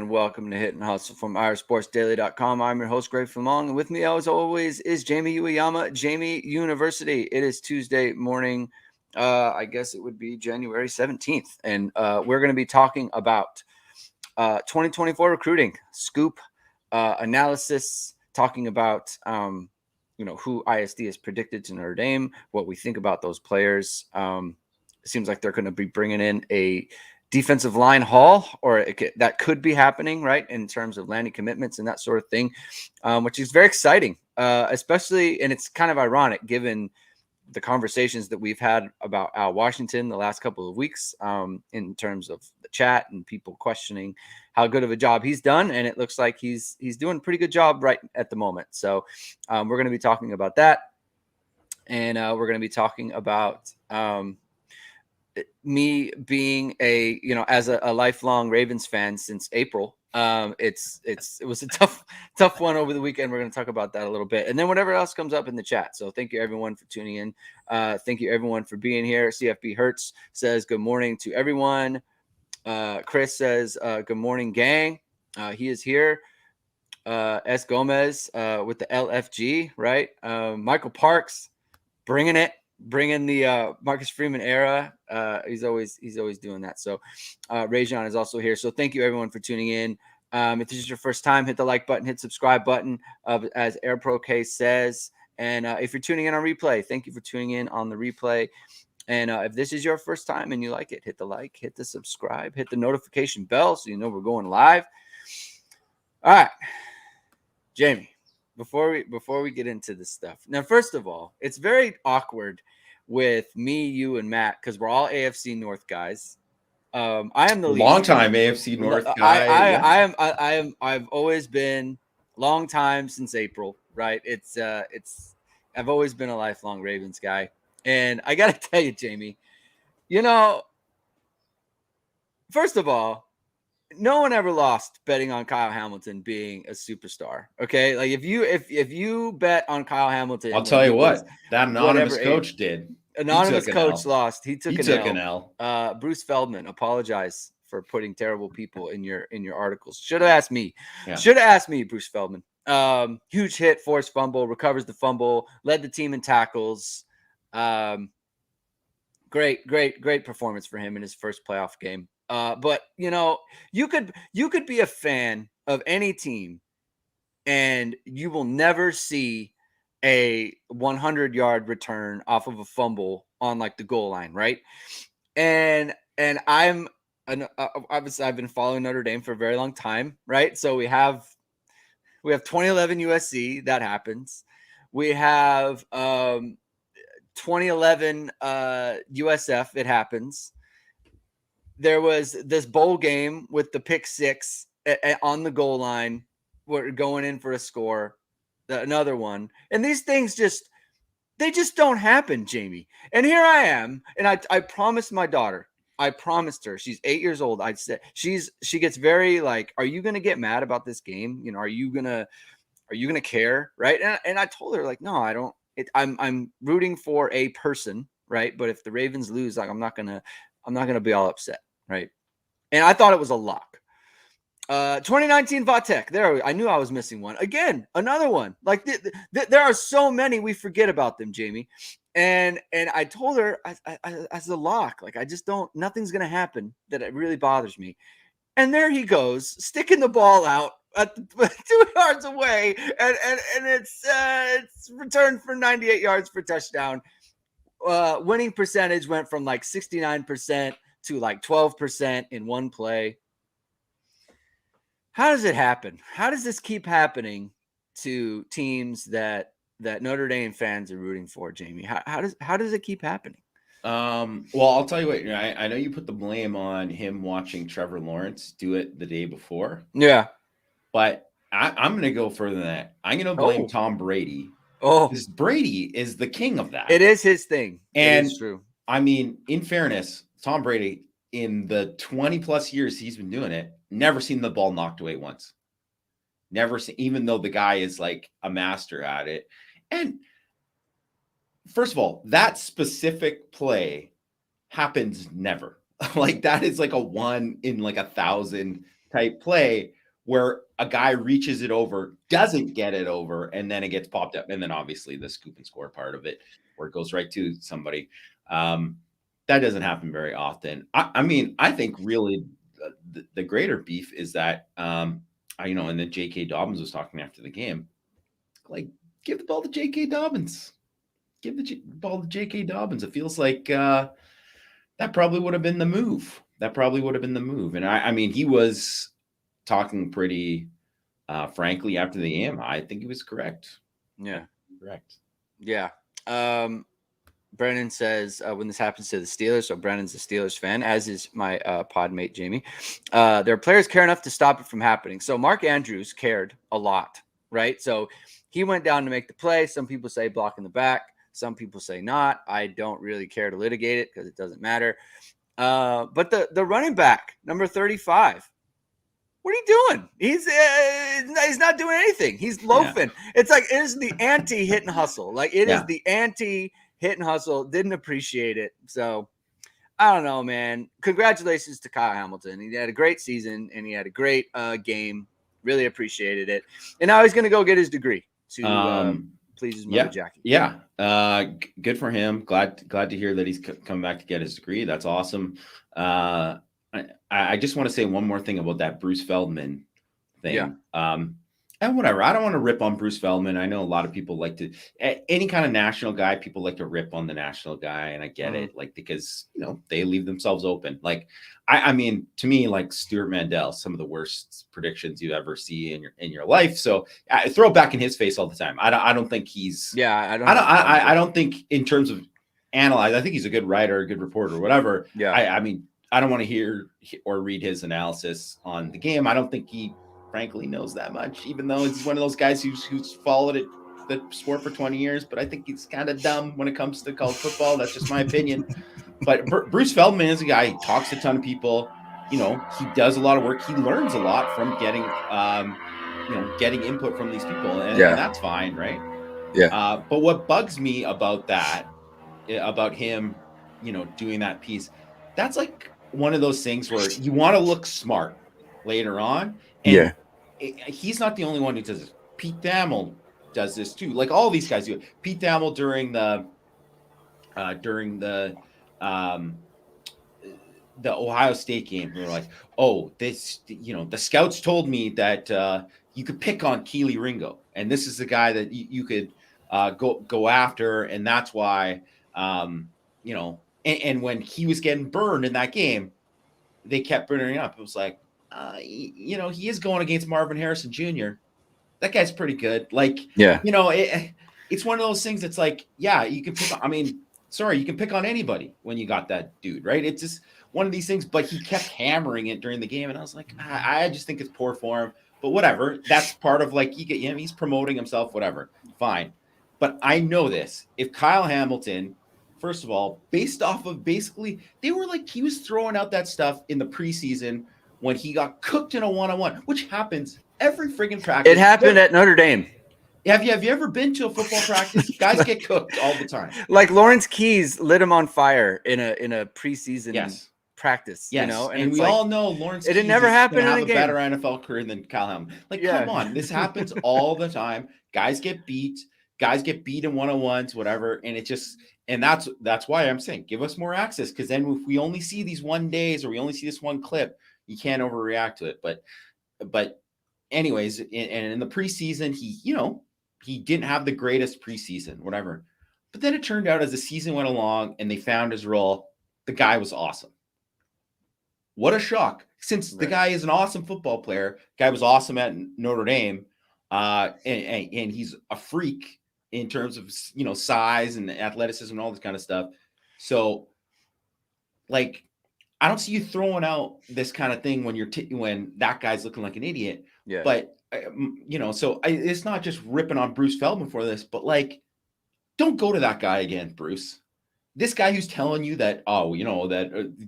and welcome to Hit and Hustle from IrishSportsDaily.com. I'm your host, Greg Flammang, and with me, as always, is Jamie Uyeyama, Jamie University. It is Tuesday morning. I guess it would be January 17th, and we're going to be talking about 2024 recruiting, scoop analysis, talking about who ISD is predicted to Notre Dame, what we think about those players. It seems like they're going to be bringing in a defensive line haul, or that could be happening, right, in terms of landing commitments and that sort of thing, which is very exciting, especially, and it's kind of ironic given the conversations that we've had about Al Washington the last couple of weeks, in terms of the chat and people questioning how good of a job he's done, and it looks like he's doing a pretty good job right at the moment. So we're going to be talking about that, and we're going to be talking about me being as a lifelong Ravens fan since April. It was a tough one over the weekend. We're going to talk about that a little bit, and then whatever else comes up in the chat. So thank you everyone for tuning in. Thank you everyone for being here. CFB Hertz says good morning to everyone. Chris says good morning, gang. He is here. S Gomez with the LFG, right? Michael Parks bringing the Marcus Freeman era. He's always doing that. So Rajon is also here. So thank you everyone for tuning in. If this is your first time, hit the like button, hit subscribe button, as Air Pro K says. And if you're tuning in on replay, thank you for tuning in on the replay. And if this is your first time and you like it, hit the like, hit the subscribe, hit the notification bell so you know we're going live. All right, Jamie. Before we get into this stuff, now, first of all, it's very awkward with me, you, and Matt because we're all AFC North guys. I am the long-time AFC North guy. I've always been long time since April, right? I've always been a lifelong Ravens guy, and I gotta tell you, Jamie, first of all, no one ever lost betting on Kyle Hamilton being a superstar. Okay, like if you bet on Kyle Hamilton, I'll tell you what, that anonymous coach did. Anonymous coach lost. He took an L. Bruce Feldman, apologize for putting terrible people in your articles. Should have asked me. Yeah. Should have asked me, Bruce Feldman. Huge hit, forced fumble, recovers the fumble, led the team in tackles. Great performance for him in his first playoff game. But you could be a fan of any team and you will never see a 100-yard return off of a fumble on like the goal line, right? And obviously I've been following Notre Dame for a very long time, right? So we have 2011 USC, that happens. We have 2011 USF, it happens. There was this bowl game with the pick six on the goal line. We're going in for a score, another one. And these things just don't happen, Jamie. And here I am. And I promised my daughter, I promised her, she's 8 years old. I said, she gets very like, are you going to get mad about this game? Are you going to care? Right. And I told her like, no, I don't. I'm rooting for a person. Right. But if the Ravens lose, like, I'm not going to be all upset. Right. And I thought it was a lock. 2019 Vatek. There, I knew I was missing one. Again, another one. Like there are so many we forget about them, Jamie. And I told her as a lock, like I just don't. Nothing's gonna happen that it really bothers me. And there he goes, sticking the ball out at 2 yards away, and it's returned for 98 yards for touchdown. Winning percentage went from like 69% to like 12% in one play. How does it happen? How does this keep happening to teams that Notre Dame fans are rooting for, Jamie? How does it keep happening? Well, I'll tell you what. I know you put the blame on him watching Trevor Lawrence do it the day before. Yeah, but I'm going to go further than that. I'm going to blame Tom Brady. Because Brady is the king of that. It is his thing. And it is true. I mean, in fairness, Tom Brady, in the 20 plus years he's been doing it, never seen the ball knocked away once. Never seen, even though the guy is like a master at it. And first of all, that specific play happens never. Like that is like a 1 in like 1,000 type play where a guy reaches it over, doesn't get it over, and then it gets popped up. And then obviously the scoop and score part of it, where it goes right to somebody. That doesn't happen very often. I mean, I think really the greater beef is that, and then J.K. Dobbins was talking after the game, like, give the ball to J.K. Dobbins. Give the ball to J.K. Dobbins. It feels like that probably would have been the move. And I mean, he was talking pretty frankly after the game. I think he was correct. Yeah. Correct. Yeah. Brennan says when this happens to the Steelers, so Brennan's a Steelers fan, as is my pod mate Jamie. Their players care enough to stop it from happening. So Mark Andrews cared a lot, right? So he went down to make the play. Some people say block in the back. Some people say not. I don't really care to litigate it because it doesn't matter. But the running back, number 35, what are you doing? He's not doing anything. He's loafing. Yeah. It's like, it is the anti-hit and hustle. Like, it is the anti-hit and hustle. Didn't appreciate it. So, I don't know, man. Congratulations to Kyle Hamilton. He had a great season, and he had a great game. Really appreciated it. And now he's going to go get his degree to please his mother, Jackie. Yeah. Good for him. Glad to hear that he's come back to get his degree. That's awesome. I just want to say one more thing about that Bruce Feldman thing. Yeah. And whatever. I don't want to rip on Bruce Feldman. I know a lot of people like to, any kind of national guy, people like to rip on the national guy. And I get it. Like, because, they leave themselves open. Like, I mean, to me, like Stuart Mandel, some of the worst predictions you ever see in your life. So I throw it back in his face all the time. I don't think he's, I don't think in terms of analyze, I think he's a good writer, a good reporter, whatever. Yeah. I mean, I don't want to hear or read his analysis on the game. I don't think he frankly knows that much, even though he's one of those guys who's followed the sport for 20 years. But I think he's kind of dumb when it comes to college football. That's just my opinion. But Bruce Feldman is a guy. He talks to a ton of people. He does a lot of work. He learns a lot from getting input from these people, and that's fine, right? Yeah. But what bugs me about him, doing that piece, that's like one of those things where you want to look smart later on. And he's not the only one who does this. Pete Thamel does this too. Like, all these guys do it. Pete Thamel during the Ohio State game, we were like, oh, this, the scouts told me that you could pick on Keely Ringo, and this is the guy that you could go after, and that's why, and when he was getting burned in that game, they kept burning up. It was like, he is going against Marvin Harrison Jr. That guy's pretty good. Like, it's one of those things that's like, you can pick on, you can pick on anybody when you got that dude, right? It's just one of these things, but he kept hammering it during the game. And I was like, I just think it's poor form, but whatever. That's part of, like, he's promoting himself, whatever. Fine. But I know this. If Kyle Hamilton, first of all, based off of basically, they were like, he was throwing out that stuff in the preseason when he got cooked in a one-on-one, which happens every friggin' practice. It happened at Notre Dame. Have you ever been to a football practice? Guys get cooked all the time. Like Lawrence Keys lit him on fire in a preseason practice. Yes. And we all know Lawrence Keys never happened in a game. Better NFL career than Kyle Hamilton. Like, come on, this happens all the time. Guys get beat in one-on-ones, whatever, and that's why I'm saying give us more access, because then if we only see these one days or we only see this one clip, you can't overreact to it. But anyways, in the preseason, he didn't have the greatest preseason, whatever. But then it turned out as the season went along and they found his role, the guy was awesome. What a shock. Since the guy is an awesome football player, guy was awesome at Notre Dame, and he's a freak in terms of, size and athleticism and all this kind of stuff. So, like, I don't see you throwing out this kind of thing when when that guy's looking like an idiot. Yeah. But so it's not just ripping on Bruce Feldman for this, but like, don't go to that guy again, Bruce. This guy who's telling you that,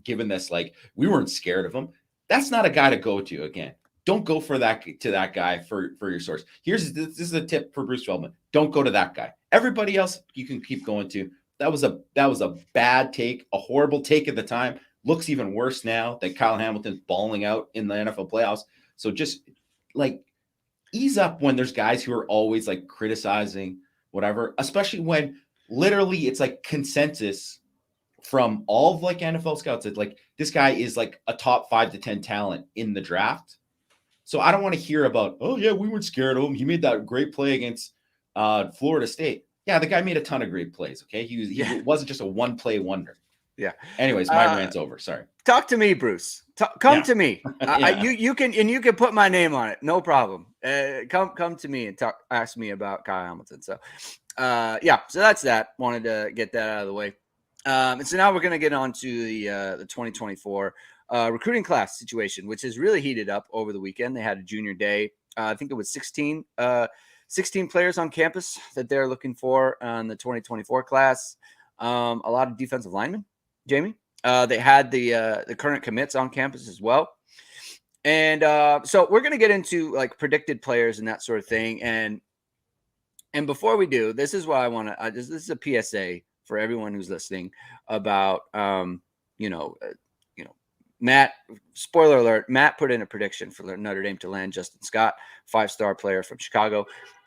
given this, like, we weren't scared of him. That's not a guy to go to again. Don't go to that guy for your source. This is a tip for Bruce Feldman. Don't go to that guy. Everybody else you can keep going to. That was a bad take, a horrible take at the time. Looks even worse now that Kyle Hamilton's balling out in the NFL playoffs. So just like ease up when there's guys who are always like criticizing whatever, especially when literally it's like consensus from all of like NFL scouts that like this guy is like a top 5 to 10 talent in the draft. So I don't want to hear about, oh yeah, we weren't scared of him. He made that great play against Florida State. Yeah, the guy made a ton of great plays. Okay, he wasn't just a one play wonder. Yeah. Anyways, my rant's over. Sorry. Talk to me, Bruce. Come to me. Yeah. You can put my name on it. No problem. Come to me and ask me about Kyle Hamilton. So, so that's that. Wanted to get that out of the way. And so now we're going to get on to the 2024 recruiting class situation, which has really heated up over the weekend. They had a junior day. I think it was 16 players on campus that they're looking for on the 2024 class. A lot of defensive linemen, Jamie. They had the current commits on campus as well. And so we're going to get into like predicted players and that sort of thing. And before we do, this is what I want to, this is a PSA for everyone who's listening about, Matt, spoiler alert, Matt put in a prediction for Notre Dame to land Justin Scott, 5-star player from Chicago.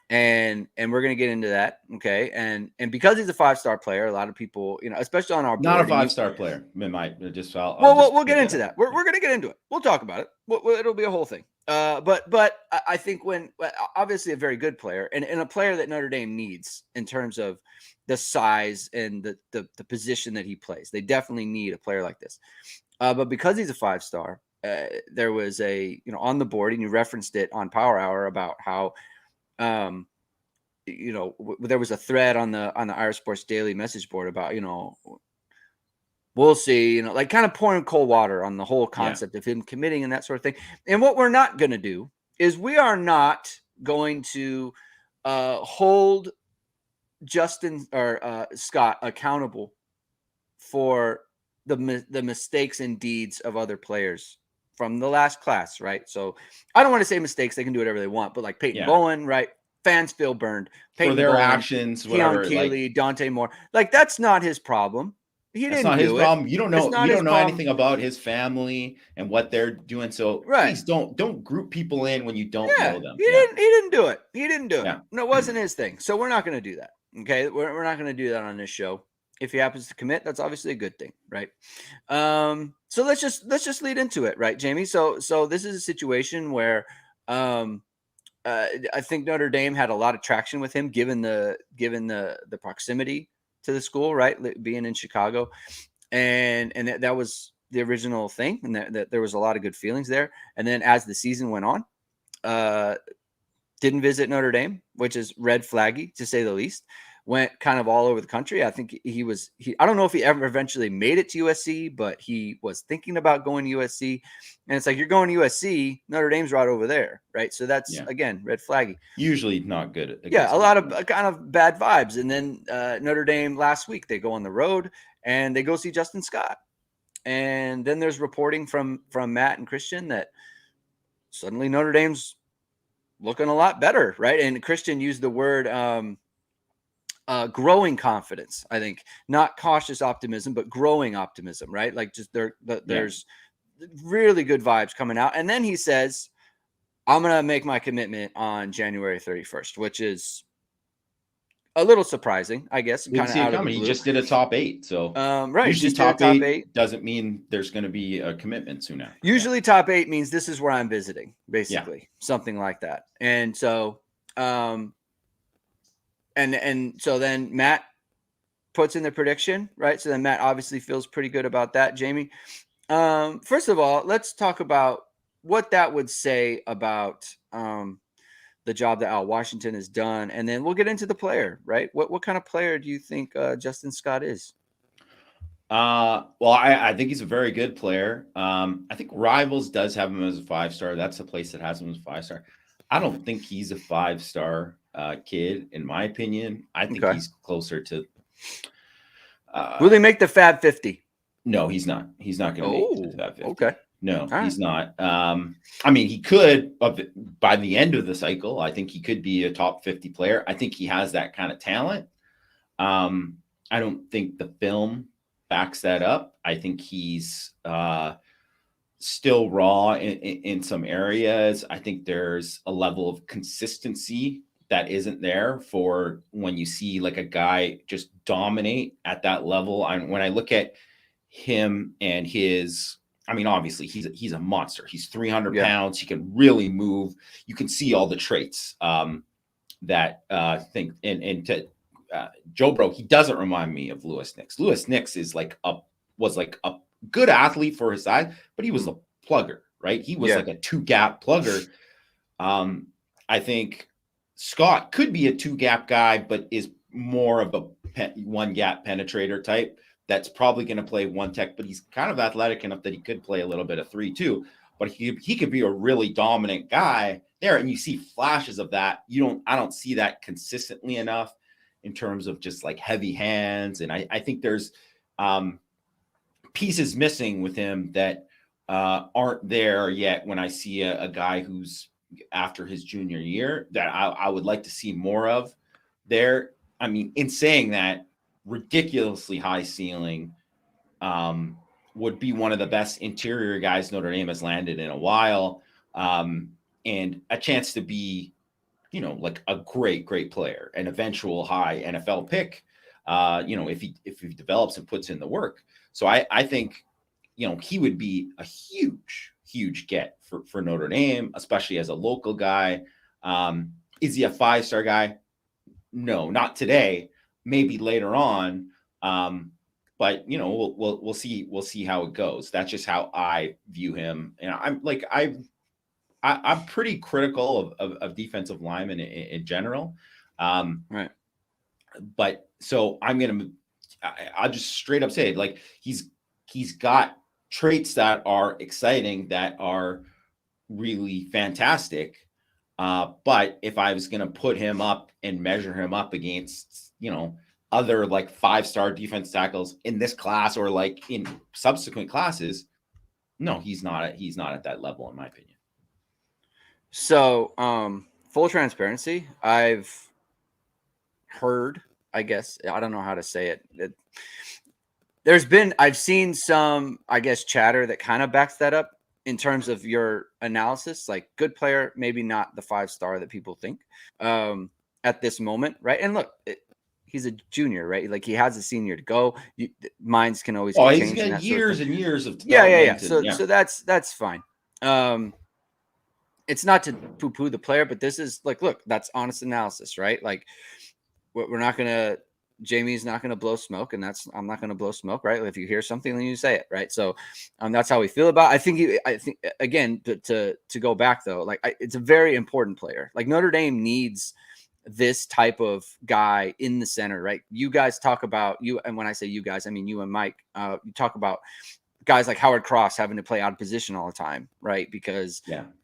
And we're going to get into that. Okay. And because he's a 5-star player, a lot of people, especially on our board, not a 5-star player. We'll get into that. We're going to get into it. We'll talk about it. It'll be a whole thing. But I think obviously a very good player and a player that Notre Dame needs in terms of the size and the position that he plays. They definitely need a player like this. But because he's a 5-star, there was on the board, and you referenced it on Power Hour about how, there was a thread on the Irish Sports Daily message board about, we'll see, like kind of pouring cold water on the whole concept of him committing and that sort of thing. And what we're not going to do is we are not going to hold Justin or Scott accountable for the mistakes and deeds of other players from the last class, right? So I don't want to say mistakes; they can do whatever they want. But like Peyton Bowen, right? Fans feel burned Peyton for their Bowen, actions, whatever. Keeley, Dante Moore, like that's not his problem. That's not his problem. You don't know. You don't know anything about his family and what they're doing. So please don't group people in when you don't know them. He didn't do it. He didn't do it. No, it wasn't his thing. So we're not going to do that. Okay, we're not going to do that on this show. If he happens to commit, that's obviously a good thing, right? So let's just lead into it, right, Jamie? So this is a situation where I think Notre Dame had a lot of traction with him, given the proximity to the school, right, being in Chicago, and that was the original thing, and that there was a lot of good feelings there. And then as the season went on, didn't visit Notre Dame, which is red flaggy to say the least. Went kind of all over the country. I think he I don't know if he ever eventually made it to USC, but he was thinking about going to USC. And it's like, you're going to USC, Notre Dame's right over there, right? So that's, again, red flaggy. Usually not good. A lot of kind of bad vibes. And then Notre Dame last week, they go on the road and they go see Justin Scott. And then there's reporting from Matt and Christian that suddenly Notre Dame's looking a lot better, right? And Christian used the word growing confidence, I think, not cautious optimism, but growing optimism, right? Like just there's really good vibes coming out. And then he says, I'm going to make my commitment on January 31st, which is a little surprising, I guess. Kind of out of the blue. He just did a top 8. So right. Usually top 8 doesn't mean there's going to be a commitment soon after. Usually top 8 means this is where I'm visiting, basically, something like that. And so, And so then Matt puts in the prediction, right? So then Matt obviously feels pretty good about that, Jamie. First of all, let's talk about what that would say about the job that Al Washington has done. And then we'll get into the player, right? What kind of player do you think Justin Scott is? Well, I think he's a very good player. I think Rivals does have him as a 5-star. That's the place that has him as a 5-star. I don't think he's a 5-star kid, in my opinion. I think he's closer to. Will he make the Fab 50? No, he's not. He's not going to make the Fab 50. Okay. No, he's not. I mean, he could, by the end of the cycle, I think he could be a top 50 player. I think he has that kind of talent. I don't think the film backs that up. I think he's still raw in some areas. I think there's a level of consistency that isn't there for when you see like a guy just dominate at that level. When I look at him and his, I mean, obviously he's a monster. He's 300 pounds. He can really move. You can see all the traits that thing. And to Joe Bro, he doesn't remind me of Lewis Nix. Lewis Nix is was like a good athlete for his size, but he was a plugger, right? He was like a 2-gap plugger. I think Scott could be a 2-gap guy, but is more of a 1-gap penetrator type. That's probably going to play 1 tech, but he's kind of athletic enough that he could play a little bit of 3 too. But he could be a really dominant guy there, and you see flashes of that. I don't see that consistently enough in terms of just like heavy hands, and I think there's pieces missing with him that aren't there yet. When I see a guy who's after his junior year, that I would like to see more of there. I mean, in saying that, ridiculously high ceiling, would be one of the best interior guys Notre Dame has landed in a while, and a chance to be, like a great player, an eventual high NFL pick, if he develops and puts in the work. So I think, he would be a huge get for Notre Dame, especially as a local guy. Is he a 5-star guy? No, not today. Maybe later on. But we'll see how it goes. That's just how I view him. And I'm pretty critical of defensive linemen in general. Right. But so I'll just straight up say it. Like he's got traits that are exciting, that are really fantastic. But if I was going to put him up and measure him up against, other like 5-star defense tackles in this class or like in subsequent classes, no, he's not at that level, in my opinion. So, full transparency, I've heard, I guess, I don't know how to say it. I've seen some, I guess, chatter that kind of backs that up in terms of your analysis, like good player, maybe not the 5-star that people think at this moment. Right. And look, he's a junior, right? Like he has a senior to go. Minds can always get changed. He's got years and years of yeah. So that's fine. It's not to poo-poo the player, but this is like, look, that's honest analysis, right? Like we're not gonna. Jamie's not going to blow smoke, and I'm not going to blow smoke, right? If you hear something, then you say it, right? So that's how we feel about it. I think again, to go back though, like it's a very important player. Like Notre Dame needs this type of guy in the center, right? You guys talk about and when I say you guys, I mean you and Mike. You talk about guys like Howard Cross having to play out of position all the time, right? Because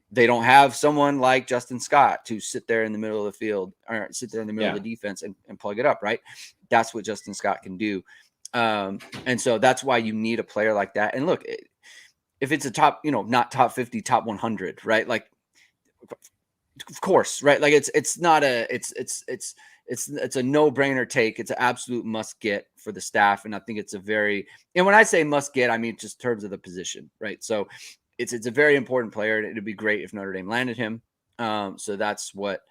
they don't have someone like Justin Scott to sit there in the middle of the field or sit there in the middle of the defense and plug it up, right? That's what Justin Scott can do. And so that's why you need a player like that. And look, if it's a top, not top 50, top 100, right? Like, of course, right? Like it's not it's a no-brainer take. It's an absolute must get for the staff. And I think it's and when I say must get, I mean, just in terms of the position, right? So it's a very important player, and it'd be great if Notre Dame landed him. So that's what,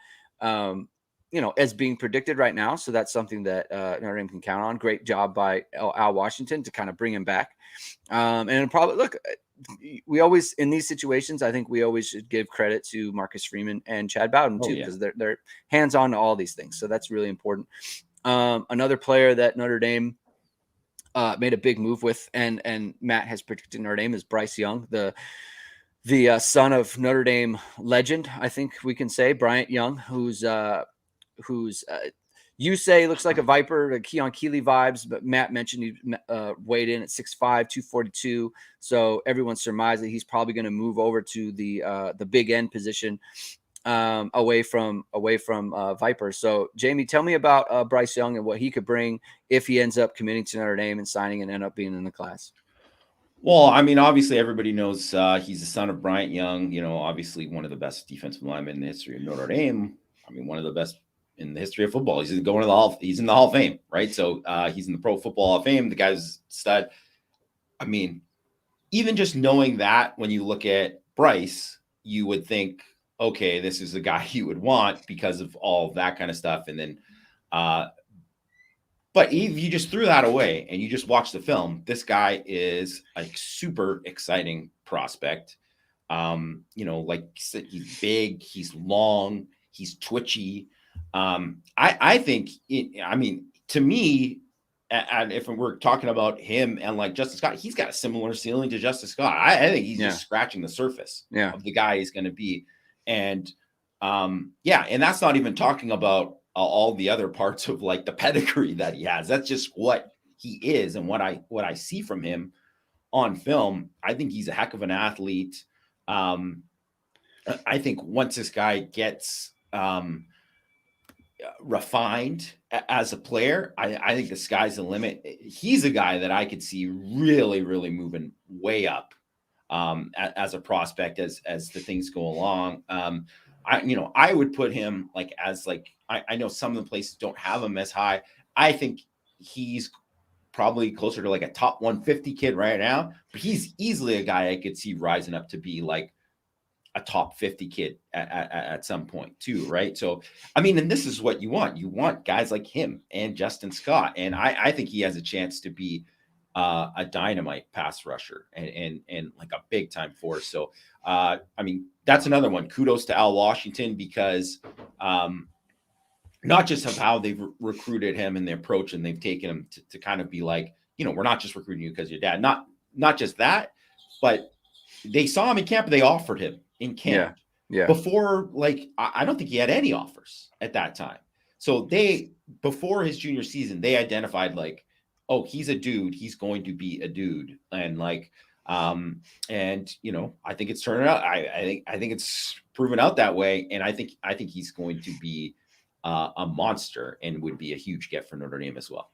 as being predicted right now. So that's something that Notre Dame can count on. Great job by Al Washington to kind of bring him back. And probably look, we always, in these situations, I think we always should give credit to Marcus Freeman and Chad Bowden too, because they're hands-on to all these things. So that's really important. Another player that Notre Dame made a big move with, and Matt has predicted Notre Dame, is Bryce Young, the son of Notre Dame legend, I think we can say, Bryant Young, who's you say looks like a Viper, Keon Keeley vibes, but Matt mentioned he weighed in at 6'5", 242. So everyone surmised that he's probably going to move over to the big end position, away from Viper. So Jamie, tell me about Bryce Young and what he could bring if he ends up committing to Notre Dame and signing and end up being in the class. Well, I mean, obviously everybody knows he's the son of Bryant Young, obviously one of the best defensive linemen in the history of Notre Dame. I mean, one of the best in the history of football. He's going to he's in the Hall of Fame, right? So he's in the Pro Football Hall of Fame. The guy's stud. I mean, even just knowing that, when you look at Bryce, you would think, okay, this is the guy you would want because of all that kind of stuff. And then, but if you just threw that away and you just watch the film, this guy is a super exciting prospect. Like you said, he's big, he's long, he's twitchy. I think, to me, and if we're talking about him and like Justin Scott, he's got a similar ceiling to Justin Scott. I think he's just scratching the surface of the guy he's going to be. And and that's not even talking about all the other parts of like the pedigree that he has. That's just what he is and what I see from him on film. I think he's a heck of an athlete. I think once this guy gets refined as a player, I think the sky's the limit. He's a guy that I could see really, really moving way up as a prospect as the things go along. I would put him like as like, I know some of the places don't have him as high. I think he's probably closer to like a top 150 kid right now, but he's easily a guy I could see rising up to be like a top 50 kid at some point too, right? So, and this is what you want. You want guys like him and Justin Scott. And I think he has a chance to be a dynamite pass rusher and like a big time force. So, that's another one. Kudos to Al Washington, because not just of how they've recruited him and the approach, and they've taken him to kind of be like, we're not just recruiting you because your dad, not just that, but they saw him in camp and they offered him in camp. Yeah. Before, like, I don't think he had any offers at that time. So before his junior season, they identified like, oh, he's a dude. He's going to be a dude. And like, I think it's turning out. I think it's proven out that way. And I think he's going to be a monster and would be a huge get for Notre Dame as well.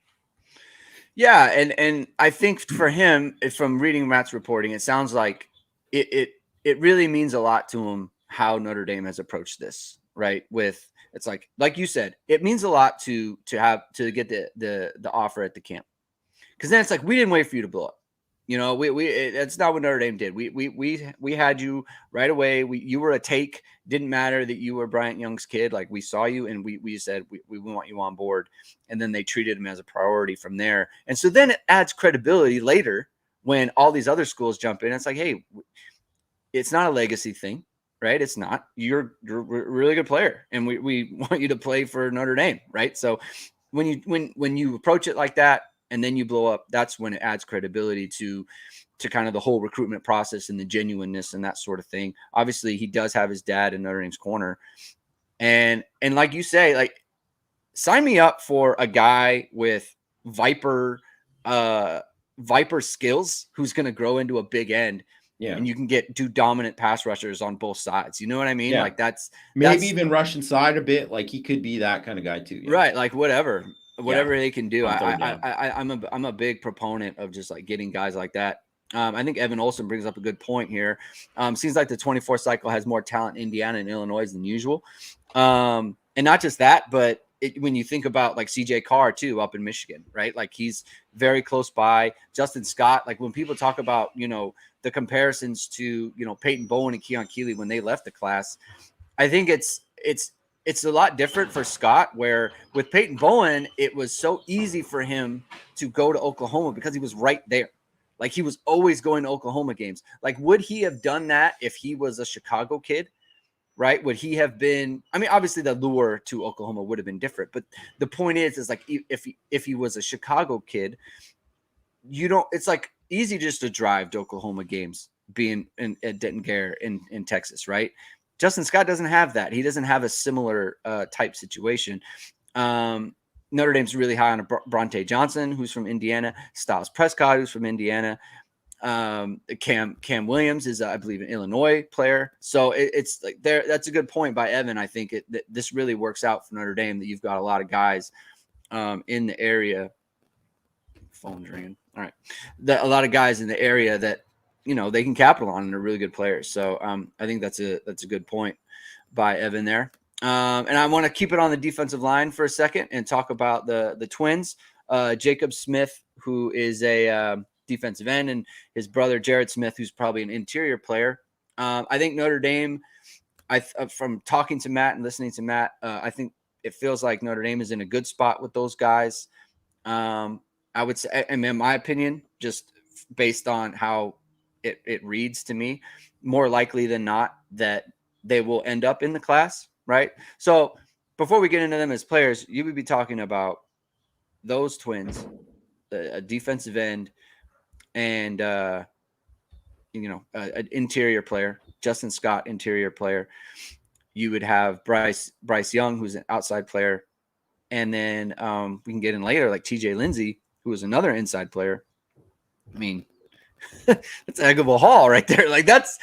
Yeah. And I think for him, from reading Matt's reporting, it sounds like it really means a lot to him how Notre Dame has approached this, right? It's like you said, it means a lot to get the offer at the camp. Because then it's like, we didn't wait for you to blow up. That's not what Notre Dame did. We had you right away. You were a take. Didn't matter that you were Bryant Young's kid. Like, we saw you and we said we want you on board. And then they treated him as a priority from there. And so then it adds credibility later when all these other schools jump in. It's like, hey, it's not a legacy thing, right? It's not. You're a really good player, and we want you to play for Notre Dame, right? So when you approach it like that, and then you blow up, that's when it adds credibility to kind of the whole recruitment process and the genuineness and that sort of thing. Obviously, he does have his dad in Notre Dame's corner. And like you say, like, sign me up for a guy with Viper skills who's going to grow into a big end. Yeah. And you can do dominant pass rushers on both sides. You know what I mean? Yeah. Like that's even rush inside a bit. Like, he could be that kind of guy too. Yeah. Right. Like whatever they can do. I'm a big proponent of just like getting guys like that. I think Evan Olson brings up a good point here. Seems like the 24 cycle has more talent in Indiana and Illinois than usual. And not just that, but when you think about like CJ Carr too, up in Michigan, right? Like, he's very close by. Justin Scott, like when people talk about, the comparisons to, Peyton Bowen and Keon Keeley when they left the class, I think it's a lot different for Scott, where with Peyton Bowen, it was so easy for him to go to Oklahoma because he was right there. Like, he was always going to Oklahoma games. Like, would he have done that if he was a Chicago kid? Right? Would he have been? I mean, obviously the lure to Oklahoma would have been different, but the point is like, if he was a Chicago kid, it's like easy just to drive to Oklahoma games, being at Denton Gare in Texas, right? Justin Scott doesn't have that. He doesn't have a similar type situation. Notre Dame's really high on Brauntae Johnson, who's from Indiana, Styles Prescod, who's from Indiana. Cam Williams is, I believe, an Illinois player. So it's like there. That's a good point by Evan. I think this really works out for Notre Dame, that you've got a lot of guys in the area. Phone's ringing. All right, a lot of guys in the area that they can capitalize on and are really good players. So I think that's a good point by Evan there. And I want to keep it on the defensive line for a second and talk about the Twins. Jacob Smith, who is a defensive end, and his brother Jerod Smith, who's probably an interior player. I think Notre Dame, from talking to Matt and listening to Matt, I think it feels like Notre Dame is in a good spot with those guys. I would say, and in my opinion, just based on how it reads to me, more likely than not that they will end up in the class, right? So before we get into them as players, you would be talking about those twins, a defensive end, and an interior player, Justin Scott, interior player. You would have Bryce Young, who's an outside player, and then we can get in later, like TJ Lindsey, who is another inside player. I mean, that's a heck of a haul right there. Like that's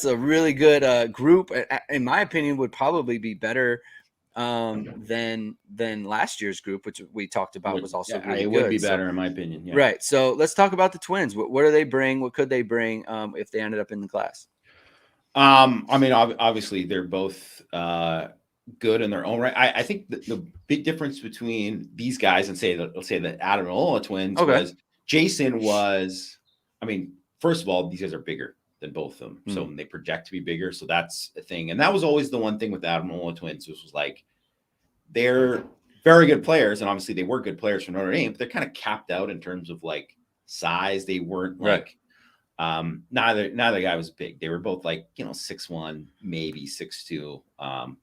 a really good group. In my opinion, would probably be better than last year's group, which we talked about was also really it good. Would be better in my opinion. Yeah. Right. So let's talk about the twins. What do they bring? What could they bring if they ended up in the class? I mean, obviously they're both good in their own right. I think the big difference between these guys and let's say the Adam and Ola twins was Jason was, I mean, first of all, these guys are bigger than both of them. So they project to be bigger. So that's a thing. And that was always the one thing with the Adam and Ola twins, which was like, they're very good players. And obviously they were good players for Notre Dame, but they're kind of capped out in terms of like size. They weren't like, neither guy was big. They were both like, 6'1", maybe 6'2",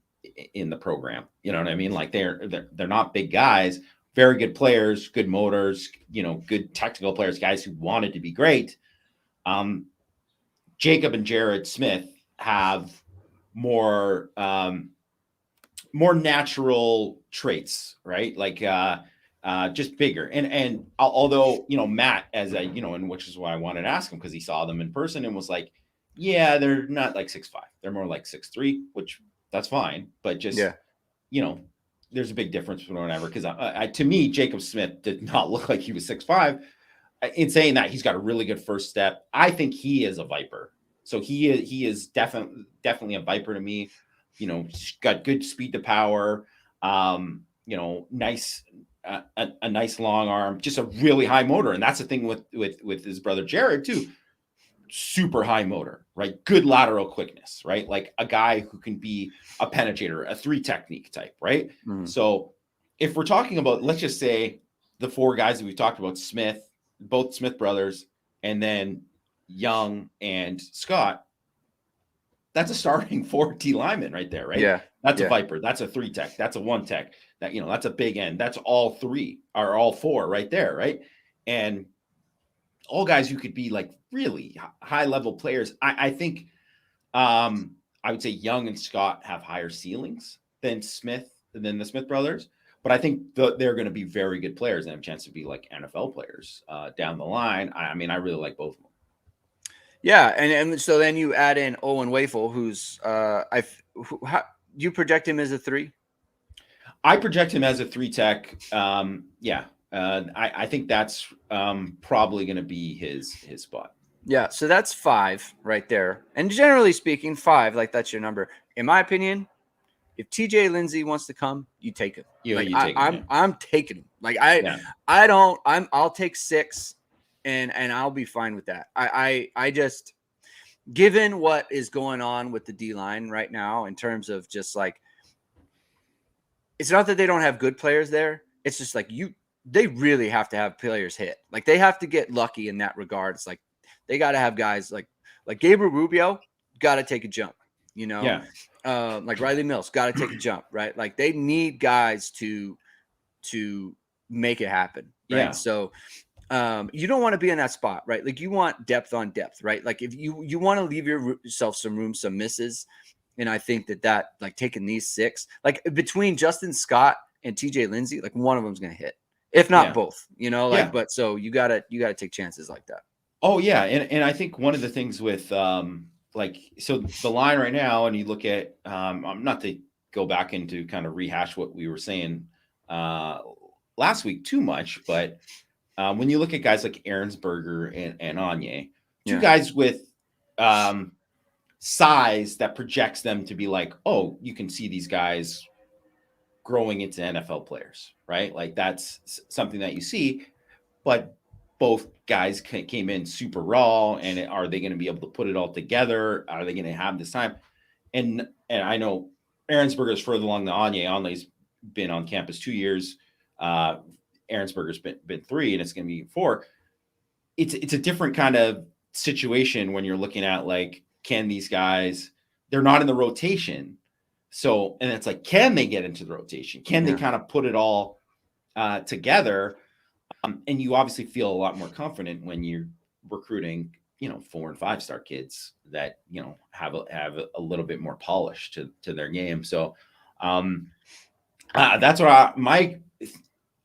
in the program. You know what I mean? Like they're not big guys, very good players, good motors, good technical players, guys who wanted to be great. Jacob and Jerod Smith have more natural traits, right? Like just bigger. And although, Matt, and which is why I wanted to ask him, because he saw them in person and was like, yeah, they're not like 6'5", they're more like 6'3", which that's fine. But just, there's a big difference between whatever. Because to me, Jacob Smith did not look like he was 6'5". In saying that, he's got a really good first step. I think he is a Viper. So he is definitely a Viper to me. Got good speed to power. Nice. A nice long arm, just a really high motor. And that's the thing with his brother Jerod too. Super high motor, right? Good lateral quickness, right? Like a guy who can be a penetrator, a 3 technique type, right? So if we're talking about, let's just say the 4 guys that we've talked about, Smith, both Smith brothers, and then Young and Scott, that's a starting 4 D lineman right there, right? Yeah. That's a Viper. That's a 3 tech. That's a 1 tech. That, that's a big end. That's all 3 or all 4 right there, right? And all guys who could be like really high level players. I think I would say Young and Scott have higher ceilings than the Smith brothers, but I think they're going to be very good players and have a chance to be like NFL players down the line. I mean, I really like both of them. Yeah, and so then you add in Owen Wafel, who's how you project him as a 3? I project him as a 3 tech. I think that's probably going to be his spot. Yeah, so that's 5 right there. And generally speaking, 5, like that's your number. In my opinion, if TJ Lindsey wants to come, you take him. I'm taking him. Like I'll take 6 and I'll be fine with that. I just, given what is going on with the D-line right now in terms of just like, it's not that they don't have good players there. It's just like they really have to have players hit. Like they have to get lucky in that regard. It's like they got to have guys like Gabriel Rubio got to take a jump, like Riley Mills got to take a jump, right? Like they need guys to make it happen. Right? Yeah. So you don't want to be in that spot, right? Like you want depth on depth, right? Like if you want to leave yourself some room, some misses. And I think that like taking these 6, like between Justin Scott and TJ Lindsey, like one of them's going to hit, if not both, but so you gotta take chances like that. Oh yeah. And I think one of the things with, so the line right now, and you look at, not to go back into kind of rehash what we were saying last week too much, but when you look at guys like Ahrensberger and Anye, 2 guys with size that projects them to be like, oh, you can see these guys growing into NFL players, right? Like that's something that you see, but both guys came in super raw, and are they going to be able to put it all together? Are they going to have this time? And I know Ahrensberger's further along than Anye. Anye's been on campus 2 years. Ahrensberger's been 3, and it's going to be 4. It's a different kind of situation when you're looking at, like, can these guys, they're not in the rotation. So, and it's like, can they get into the rotation? Can they kind of put it all together? And you obviously feel a lot more confident when you're recruiting, 4 and 5 star kids that, have a little bit more polish to their game. So that's what my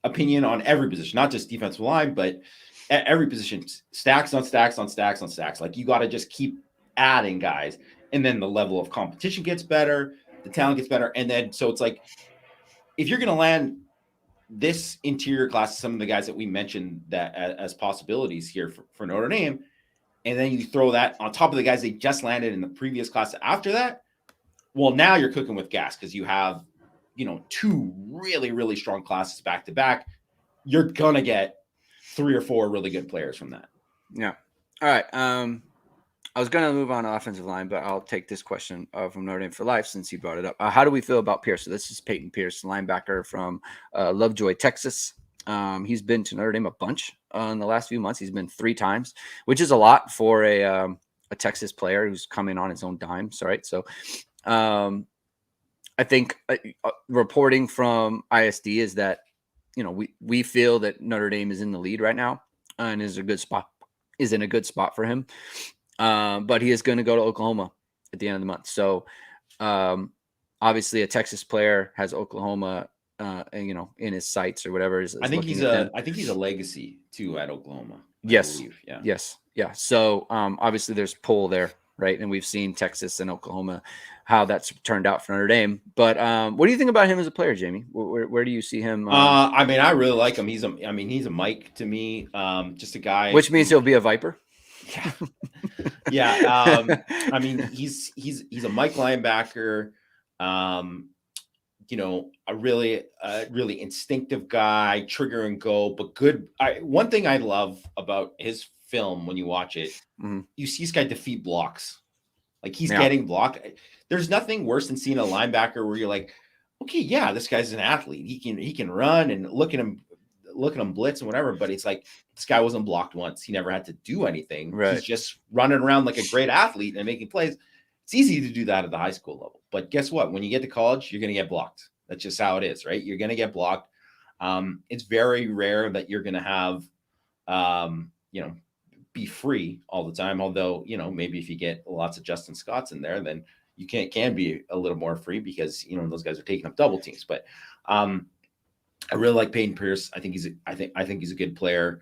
opinion on every position, not just defensive line, but at every position, stacks on stacks on stacks on stacks. Like, you got to just keep adding guys, and then the level of competition gets better, the talent gets better. And then, so it's like, if you're going to land this interior class, some of the guys that we mentioned that as possibilities here for Notre Dame, and then you throw that on top of the guys they just landed in the previous class after that, well, now you're cooking with gas, because you have, 2 really, really strong classes back to back. You're going to get 3 or 4 really good players from that. Yeah. All right. I was going to move on to offensive line, but I'll take this question from Notre Dame for Life since you brought it up. How do we feel about Pierce? So this is Payton Pierce, linebacker from Lovejoy, Texas. He's been to Notre Dame a bunch in the last few months. He's been 3 times, which is a lot for a Texas player who's coming on his own dime. So, right. So I think reporting from ISD is that, we feel that Notre Dame is in the lead right now and is in a good spot for him. But he is going to go to Oklahoma at the end of the month. So obviously a Texas player has Oklahoma, in his sights or whatever. I think he's a legacy too at Oklahoma. Yes. Yeah. Yes. Yeah. So obviously there's pull there, right? And we've seen Texas and Oklahoma, how that's turned out for Notre Dame. But what do you think about him as a player, Jamie? Where do you see him? I mean, I really like him. He's a Mike to me. Just a guy, which means he'll be a Viper. Yeah. Yeah. I mean, he's a Mike linebacker. A really instinctive guy, trigger and go, but good. One thing I love about his film, when you watch it, you see this guy defeat blocks. Like, he's getting blocked. There's nothing worse than seeing a linebacker where you're like, okay, yeah, this guy's an athlete. He can run, and look at him blitz and whatever. But it's like, this guy wasn't blocked once. He never had to do anything. Right. He's just running around like a great athlete and making plays. It's easy to do that at the high school level. But guess what? When you get to college, you're going to get blocked. That's just how it is, right? You're going to get blocked. It's very rare that you're going to have, be free all the time. Although, maybe if you get lots of Justin Scotts in there, then you can be a little more free, because, those guys are taking up double teams. But I really like Payton Pierce. I think he's a good player.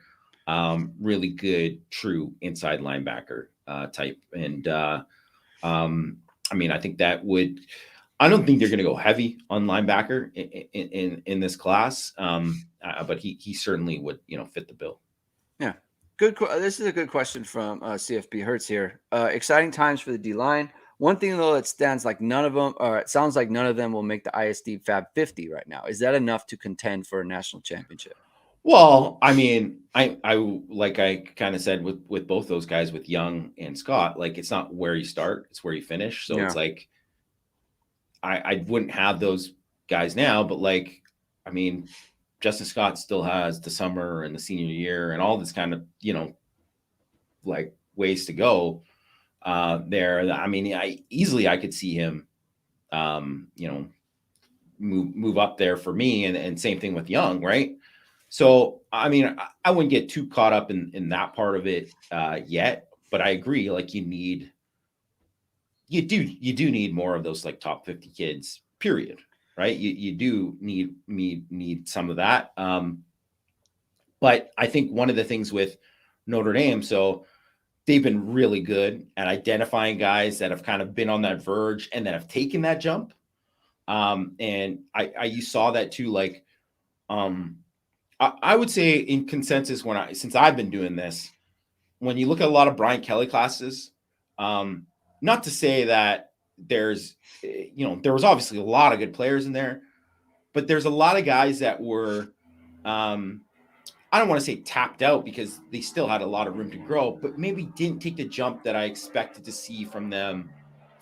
Really good, true inside linebacker type. And I mean, I think I don't think they're going to go heavy on linebacker in this class. But he certainly would, fit the bill. Yeah. Good. This is a good question from CFB Hertz here. Exciting times for the D line. One thing though that stands, like none of them, or it sounds like none of them will make the ISD Fab 50 right now. Is that enough to contend for a national championship? Well, I mean, I like I kind of said with both those guys, with Young and Scott, like, it's not where you start, it's where you finish. So it's like, I wouldn't have those guys now, but, like, I mean, Justin Scott still has the summer and the senior year and all this kind of, like, ways to go there. I mean, I could see him, move up there for me, and same thing with Young, right? So, I mean, I wouldn't get too caught up in that part of it yet, but I agree. Like, you do need more of those, like, top 50 kids, period. Right. You do need some of that. But I think one of the things with Notre Dame, so they've been really good at identifying guys that have kind of been on that verge and that have taken that jump. And you saw that too. Like, I would say in consensus, since I've been doing this, when you look at a lot of Brian Kelly classes, not to say that there was obviously a lot of good players in there, but there's a lot of guys that were I don't want to say tapped out because they still had a lot of room to grow, but maybe didn't take the jump that I expected to see from them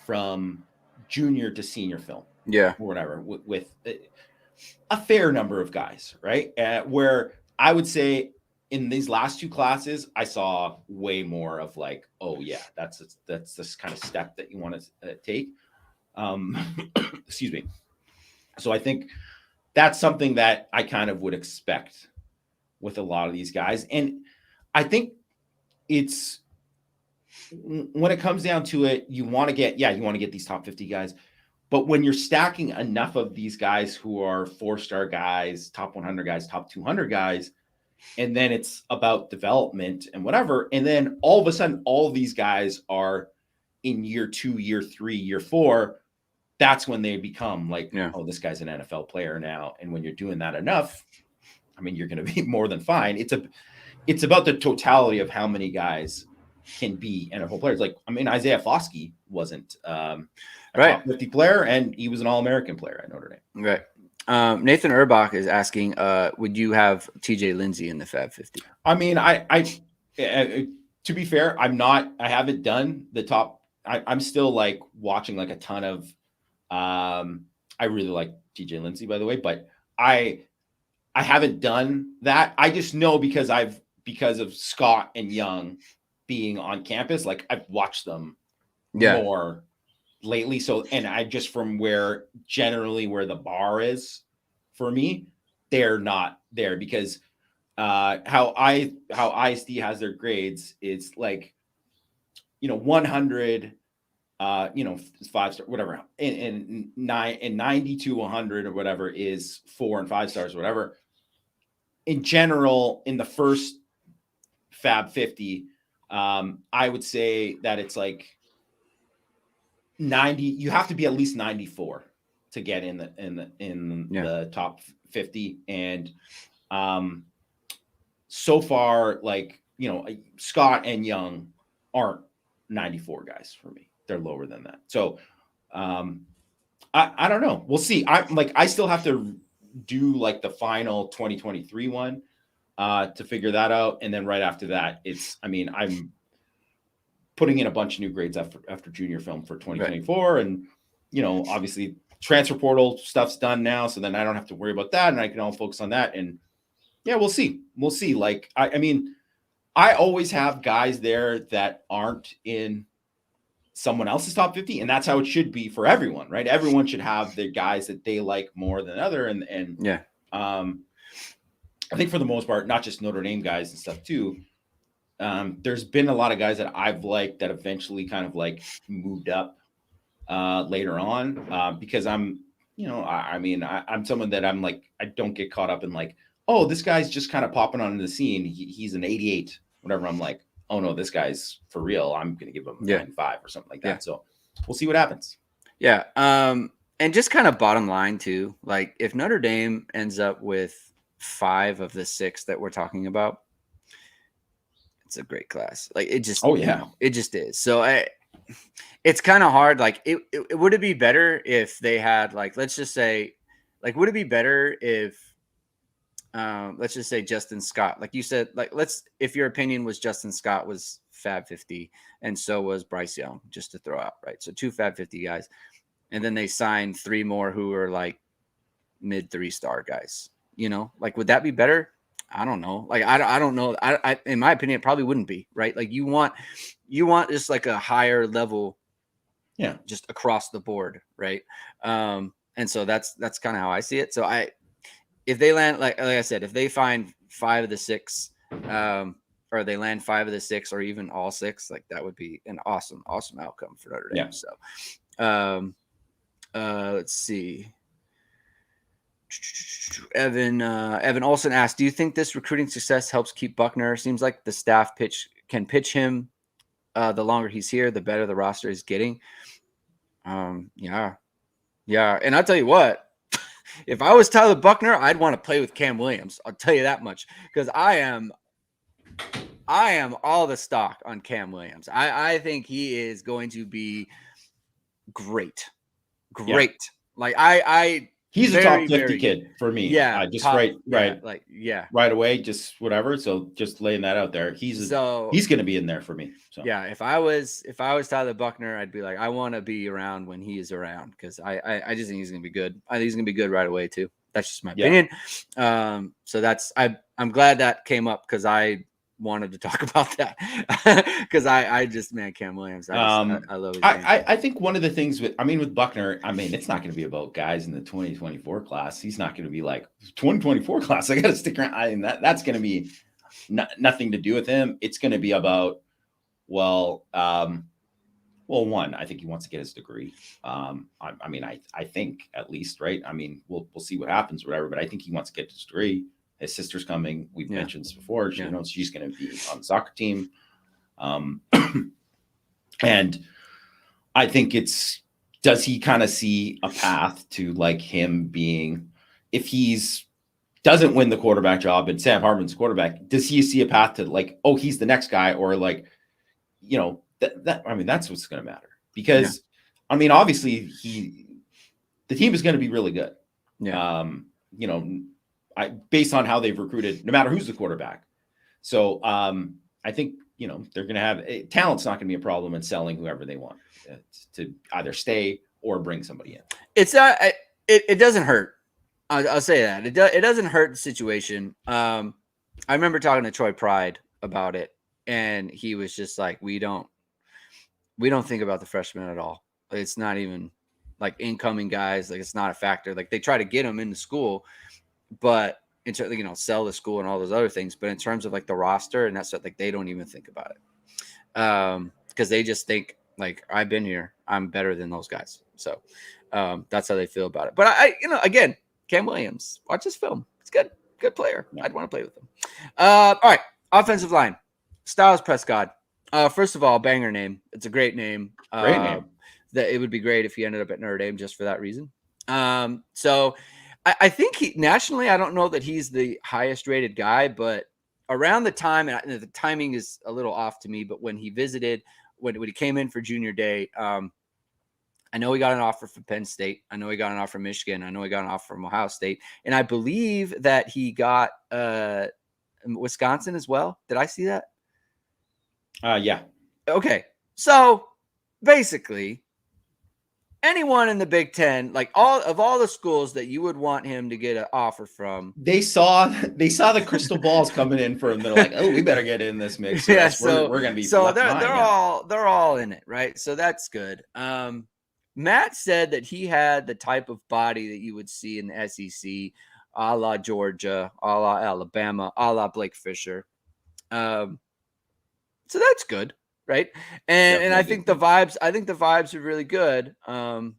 from junior to senior film. Yeah. Or whatever, with a fair number of guys, right? Where I would say in these last two classes, I saw way more of like, oh yeah, that's this kind of step that you want to take. Excuse me. So I think that's something that I kind of would expect with a lot of these guys. And I think it's when it comes down to it, you want to get these top 50 guys. But when you're stacking enough of these guys who are 4-star guys, top 100 guys, top 200 guys, and then it's about development and whatever. And then all of a sudden, all of these guys are in year 2, year 3, year 4. That's when they become like, oh, this guy's an NFL player now. And when you're doing that enough, I mean, you're going to be more than fine. It's about the totality of how many guys can be NFL players. Like, I mean, Isaiah Foskey wasn't top 50 player, and he was an All-American player at Notre Dame. Right. Nathan Urbach is asking, would you have TJ Lindsay in the Fab 50? I mean, I to be fair, I haven't done the top. I'm still like watching like a ton of. I really like TJ Lindsay, by the way, but I haven't done that. I just know because of Scott and Young being on campus, like I've watched them more lately. So, and I just from where the bar is for me, they're not there because how ISD has their grades, it's like, 100, 5-star, whatever, and 90 to 100 or whatever is 4 and 5 stars, whatever. In general, in the first Fab 50, I would say that it's like 90. You have to be at least 94 to get in the top 50. And so far, like, Scott and Young aren't 94 guys for me. They're lower than that. So I don't know. We'll see. I still have to do like the final 2023 one to figure that out. And then right after that, I'm putting in a bunch of new grades after junior film for 2024. Right. And, obviously transfer portal stuff's done now. So then I don't have to worry about that. And I can all focus on that. And yeah, we'll see. We'll see. Like, I always have guys there that aren't in someone else's top 50. And that's how it should be for everyone, right? Everyone should have the guys that they like more than other. And I think for the most part, not just Notre Dame guys and stuff too. There's been a lot of guys that I've liked that eventually kind of like moved up later on because I'm someone that I'm like, I don't get caught up in like, oh, this guy's just kind of popping onto the scene. He's an 88, whatever. I'm like, oh no, this guy's for real. I'm going to give him a 95 or something like that. So we'll see what happens. Yeah. And just kind of bottom line too, like if Notre Dame ends up with 5 of the 6 that we're talking about, it's a great class. Like it just, it just is. So it's kind of hard. Like it would it be better if they had like, let's just say, like, would it be better if, let's just say Justin Scott, like you said, like if your opinion was Justin Scott was Fab 50 and so was Bryce Young, just to throw out, right? So 2 Fab 50 guys, and then they signed 3 more who are like mid 3-star guys, like, would that be better? I don't know. Like, I don't know. I in my opinion, it probably wouldn't be, right? Like you want just like a higher level, just across the board. Right. And so that's kind of how I see it. So if they land, like I said, if they find 5 of the 6, or they land 5 of the 6, or even all 6, like that would be an awesome outcome for Notre Dame. So, let's see. Evan Olson asked, do you think this recruiting success helps keep Buchner? Seems like the staff can pitch him. The longer he's here, the better the roster is getting. Yeah. And I'll tell you what, if I was Tyler Buchner, I'd want to play with Cam Williams. I'll tell you that much, because I am all the stock on Cam Williams. I think he is going to be great. Yeah. Like He's a Very, top 50 very kid good. for me. Yeah, Just top, right away, just whatever. So just laying that out there. He's going to be in there for me. So yeah, if I was Tyler Buchner, I'd be like, I want to be around when he is around, because I just think he's going to be good. I think he's going to be good right away too. That's just my opinion. So that's I'm glad that came up, because I wanted to talk about that, because I just, man, Cam Williams, I love his game. I think one of the things with Buchner, it's not going to be about guys in the 2024 class. He's not going to be like 2024 class, I got to stick around. That's going to be nothing to do with him. It's going to be about, one, I think he wants to get his degree. I think, at least, right? We'll see what happens, whatever, but I think he wants to get his degree. His sister's coming. We've mentioned this before. She knows she's going to be on the soccer team. And I think does he kind of see a path to like him being, if he's doesn't win the quarterback job and Sam Hartman's quarterback, does he see a path to like, oh, he's the next guy, or like, that's what's going to matter, because obviously the team is going to be really good. Based on how they've recruited, no matter who's the quarterback. So I think, they're going to have talent's not going to be a problem in selling whoever they want to either stay or bring somebody in. It's not, it doesn't hurt. I'll say that it doesn't hurt the situation. I remember talking to Troy Pride about it, and he was just like, we don't think about the freshmen at all. It's not even like incoming guys. Like, it's not a factor. Like, they try to get them into school, but in terms of, sell the school and all those other things. But in terms of like the roster and that stuff, like, they don't even think about it. Because they just think like, I've been here, I'm better than those guys. So that's how they feel about it. But again, Cam Williams, watch this film. It's good player. I'd want to play with him. All right. Offensive line, Styles Prescod. First of all, banger name. It's a great name. Great name. That it would be great if he ended up at Notre Dame just for that reason. So I think nationally, I don't know that he's the highest rated guy, but around the time, and the timing is a little off to me, but when he visited, when he came in for junior day, I know he got an offer from Penn State. I know he got an offer from Michigan. I know he got an offer from Ohio State. And I believe that he got Wisconsin as well. Did I see that? Yeah. Okay. So basically, anyone in the Big Ten, like all the schools that you would want him to get an offer from, they saw the crystal balls coming in for him. They're like, oh, we better get in this mix. So we're gonna be they're all in it, right? So that's good. Matt said that he had the type of body that you would see in the SEC, a la Georgia, a la Alabama, a la Blake Fisher. So that's good, right? And I think the vibes are really good. I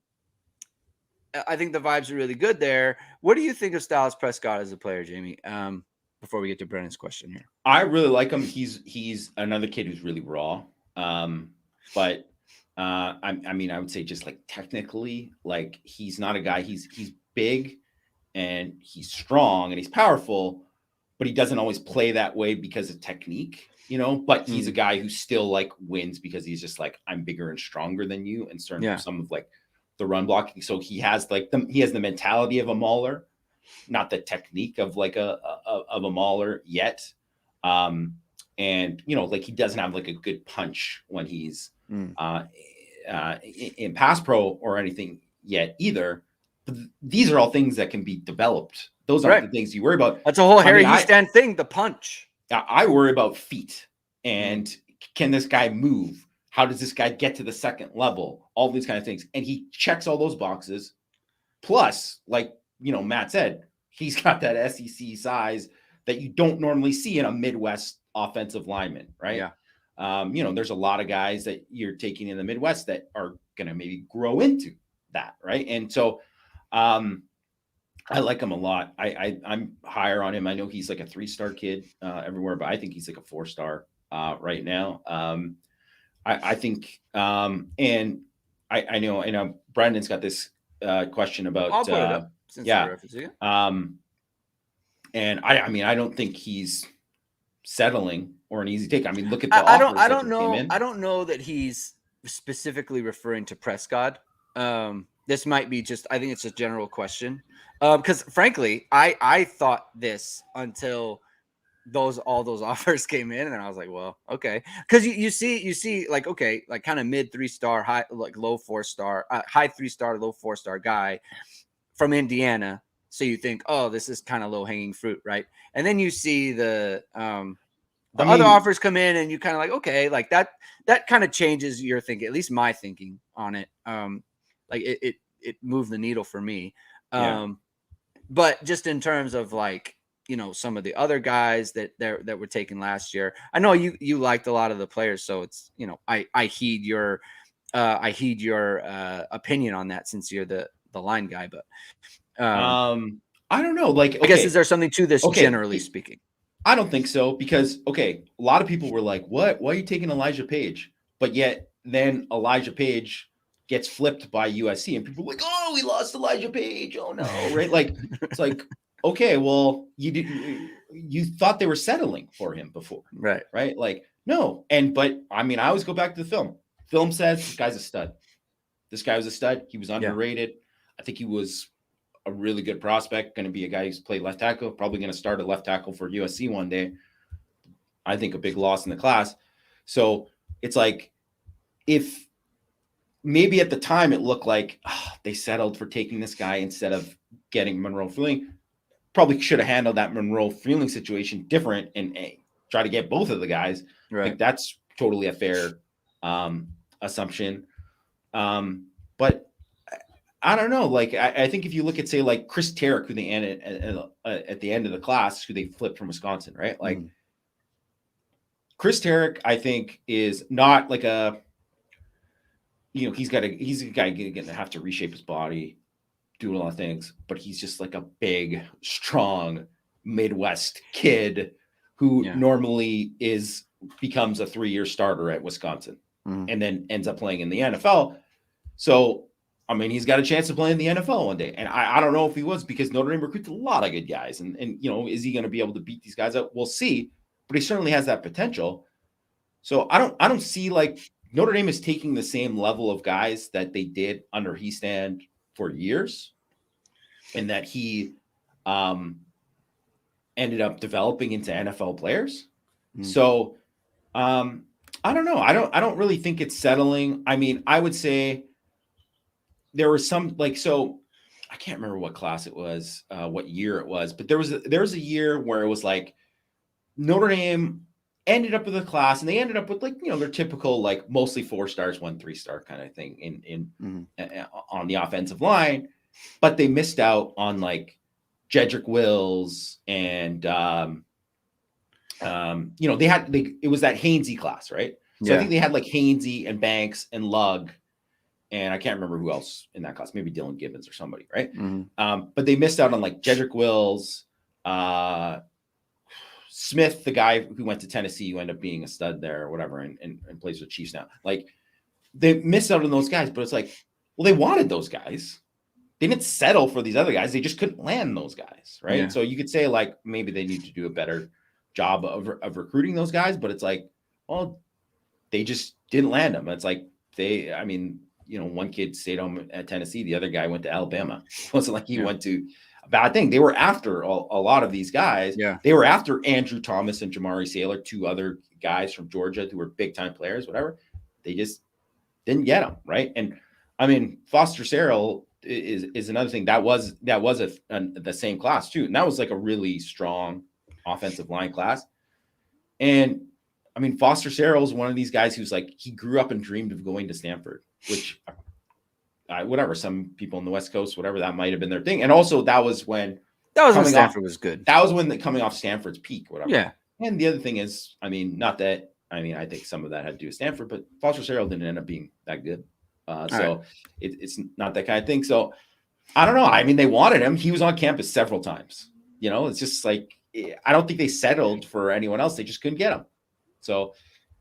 think the vibes are really good there. What do you think of Styles Prescod as a player, Jamie? Before we get to Brennan's question here, I really like him. He's another kid who's really raw. But I would say just like technically, like he's not a guy. He's big and he's strong and he's powerful, but he doesn't always play that way because of technique. But he's a guy who still like wins because he's just like, I'm bigger and stronger than you in terms of some of like the run blocking. So he has like he has the mentality of a mauler, not the technique of like of a mauler yet. And like he doesn't have like a good punch when he's in pass pro or anything yet either. But these are all things that can be developed. Those aren't the things you worry about. That's a whole Harry Hiestand thing, the punch. I worry about feet and can this guy move? How does this guy get to the second level? All these kind of things. And he checks all those boxes. Plus, like, Matt said, he's got that SEC size that you don't normally see in a Midwest offensive lineman, right? Yeah. There's a lot of guys that you're taking in the Midwest that are going to maybe grow into that, right? And so I like him a lot. I'm higher on him. I know he's like a 3-star kid everywhere, but I think he's like a 4-star right now. I think, and I know Brandon's got this question about, I'll put it up since and I don't think he's settling or an easy take. I mean, look at the I don't know that he's specifically referring to Prescod. this might be just, I think it's a general question. Because frankly, I thought this until all those offers came in, and I was like, well, okay. Because you see like, okay, like kind of mid 3-star, high, like low 4-star, high 3-star, low 4-star guy from Indiana. So you think, oh, this is kind of low hanging fruit, right? And then you see the other offers come in, and you kind of like, okay, like that kind of changes your thinking, at least my thinking on it. Like it moved the needle for me. But just in terms of like, some of the other guys that were taken last year, I know you liked a lot of the players, so it's, I heed your opinion on that, since you're the line guy. But I don't know. Like, okay, I guess, is there something to this, generally speaking? I don't think so, because a lot of people were like, "What? Why are you taking Elijah Page?" But yet then Elijah Page gets flipped by USC, and people are like, "Oh, we lost Elijah Page. Oh no!" Right? Like, it's like, okay, well, you thought they were settling for him before, right? Like, no. But I mean, I always go back to the film. Film says this guy's a stud. This guy was a stud. He was underrated. I think he was a really good prospect, going to be a guy who's played left tackle, probably going to start at left tackle for USC one day. I think a big loss in the class. So it's like, if maybe at the time it looked like they settled for taking this guy instead of getting Monroe Freeling, probably should have handled that Monroe Freeling situation different and try to get both of the guys. Right. I think that's totally a fair assumption. But I don't know. Like, I think if you look at, say, like Chris Tarrick, who they ended at the end of the class, who they flipped from Wisconsin, right? Like, Chris Tarrick, I think, is not like he's a guy going to have to reshape his body, do a lot of things, but he's just like a big, strong Midwest kid who normally becomes a 3-year starter at Wisconsin and then ends up playing in the NFL. So, I mean, he's got a chance to play in the NFL one day. And I don't know if he was, because Notre Dame recruits a lot of good guys. And is he going to be able to beat these guys up? We'll see. But he certainly has that potential. So I don't see, like, Notre Dame is taking the same level of guys that they did under Hiestand for years, and that he ended up developing into NFL players. So I don't know. I don't really think it's settling. I mean, I would say there was some, like, so I can't remember what class it was, what year it was, but there was a year where it was like Notre Dame ended up with a class, and they ended up with, like, their typical, like, mostly 4 stars, 1 3-star kind of thing on the offensive line, but they missed out on, like, Jedrick Wills and it was that Hainsey class, right? So I think they had, like, Hainsey and Banks and Lugg, and I can't remember who else in that class, maybe Dylan Gibbons or somebody, right? But they missed out on, like, Jedrick Wills, Smith, the guy who went to Tennessee, who ended up being a stud there or whatever, and plays with Chiefs now. Like, they missed out on those guys, but it's like, well, they wanted those guys. They didn't settle for these other guys. They just couldn't land those guys, right? Yeah. So you could say, like, maybe they need to do a better job of recruiting those guys, but it's like, well, they just didn't land them. It's like one kid stayed home at Tennessee. The other guy went to Alabama. It wasn't like he went to a bad thing. They were after a lot of these guys. Yeah. They were after Andrew Thomas and Jamari Saylor, 2 other guys from Georgia who were big time players, whatever. They just didn't get them, right? And I mean, Foster Sarell is another thing that was the same class too, and that was like a really strong offensive line class. And I mean, Foster Sarell is one of these guys who's like, he grew up and dreamed of going to Stanford, which whatever, some people on the West Coast, whatever, that might have been their thing. And also that was when Stanford was good. That was when coming off Stanford's peak, whatever. Yeah. And the other thing is, I think some of that had to do with Stanford, but Foster Sarell didn't end up being that good. It's not that kind of thing. So I don't know. I mean, they wanted him. He was on campus several times. It's just like, I don't think they settled for anyone else. They just couldn't get him. So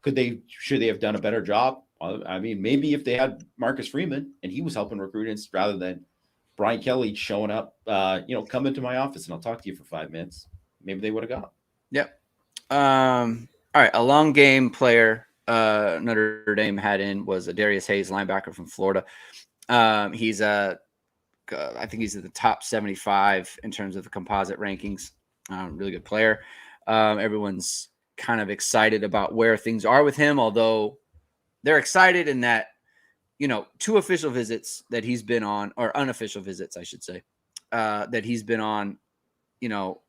should they have done a better job? I mean, maybe if they had Marcus Freeman and he was helping recruiters rather than Brian Kelly showing up, come into my office and I'll talk to you for 5 minutes, maybe they would have gone. Yep. All right. A long game player Notre Dame had in was Adarius Hayes, linebacker from Florida. He's I think he's in the top 75 in terms of the composite rankings. Really good player. Everyone's kind of excited about where things are with him, although they're excited in that, 2 official visits that he's been on, or unofficial visits, I should say, that he's been on,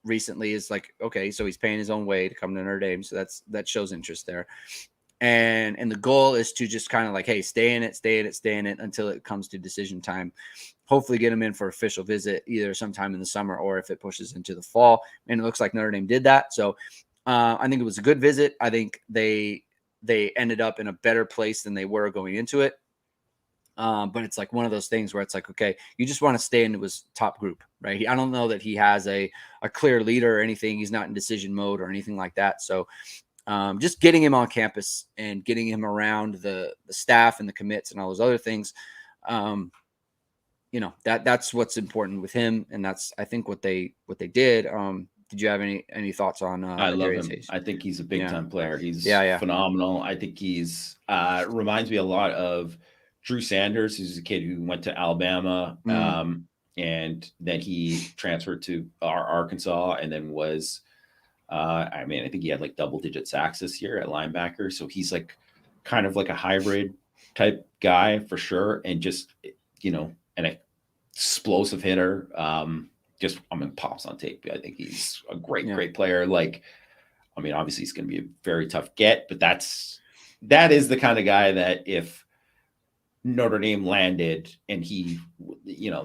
recently is like, okay, so he's paying his own way to come to Notre Dame. So that shows interest there. And the goal is to just kind of like, hey, stay in it until it comes to decision time. Hopefully get him in for official visit either sometime in the summer or if it pushes into the fall. And it looks like Notre Dame did that. So I think it was a good visit. I think they ended up in a better place than they were going into it. But it's like one of those things where it's like, okay, you just want to stay into his top group, right? I don't know that he has a clear leader or anything. He's not in decision mode or anything like that. So just getting him on campus and getting him around the staff and the commits and all those other things, that's what's important with him. And that's, I think, what they did. Did you have any thoughts on I love Adarius him. Hayes? I think he's a big time player. He's Yeah. phenomenal. I think he's reminds me a lot of Drew Sanders, who's a kid who went to Alabama, and then he transferred to Arkansas, and then was I think he had like double-digit sacks this year at linebacker. So he's like kind of like a hybrid type guy for sure, and just an explosive hitter. Pops on tape. I think he's a great player. Like, obviously he's going to be a very tough get, but that is the kind of guy that if Notre Dame landed and he,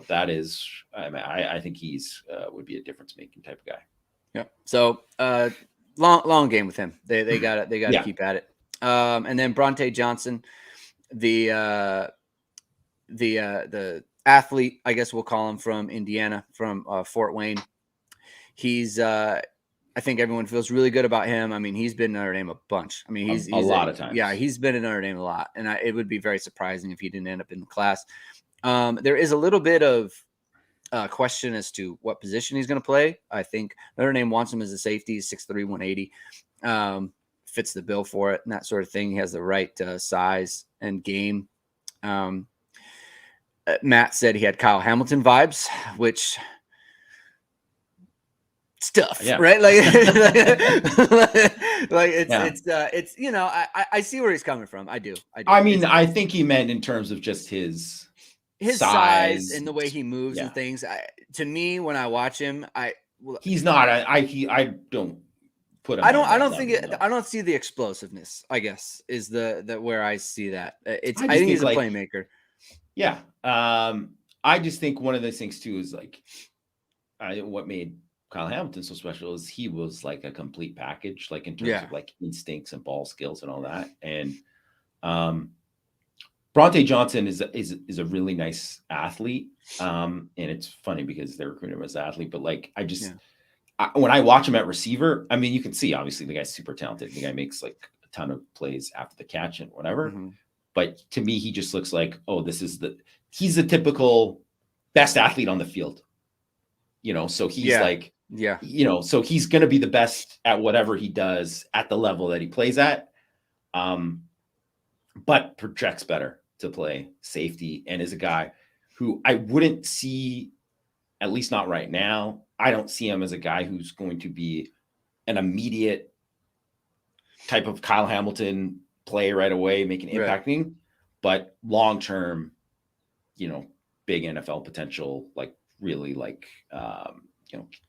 that is, I think he's would be a difference making type of guy. Yeah. So long game with him. They got to keep at it. And then Brauntae Johnson, the athlete, I guess we'll call him, from Indiana, from Fort Wayne. He's I think everyone feels really good about him. He's been in Notre Dame a bunch. He's a lot of times. Yeah, he's been in Notre Dame a lot, and it would be very surprising if he didn't end up in the class. There is a little bit of question as to what position he's going to play. I think Notre Dame wants him as a safety. He's 6'3", 180. Fits the bill for it and that sort of thing. He has the right size and game. Matt said he had Kyle Hamilton vibes, which stuff, right? Like it's I see where he's coming from. I do. I think he meant in terms of just his size and the way he moves and things. To me, when I watch him, he's not. I don't put him. I don't see the explosiveness, I guess, is the where I see that. I think he's a playmaker. Yeah. I just think one of those things too is like what made Kyle Hamilton so special is he was like a complete package, like in terms of like instincts and ball skills and all that. And Brauntae Johnson is a really nice athlete. And it's funny because they're recruiting him as an athlete, but like when I watch him at receiver, you can see obviously the guy's super talented. The guy makes like a ton of plays after the catch and whatever. Mm-hmm. But to me, he just looks like, he's the typical best athlete on the field. So he's so he's going to be the best at whatever he does at the level that he plays at. But projects better to play safety and is a guy who I wouldn't see, at least not right now. I don't see him as a guy who's going to be an immediate type of Kyle Hamilton play right away, making impacting, but long-term, big NFL potential, like really like,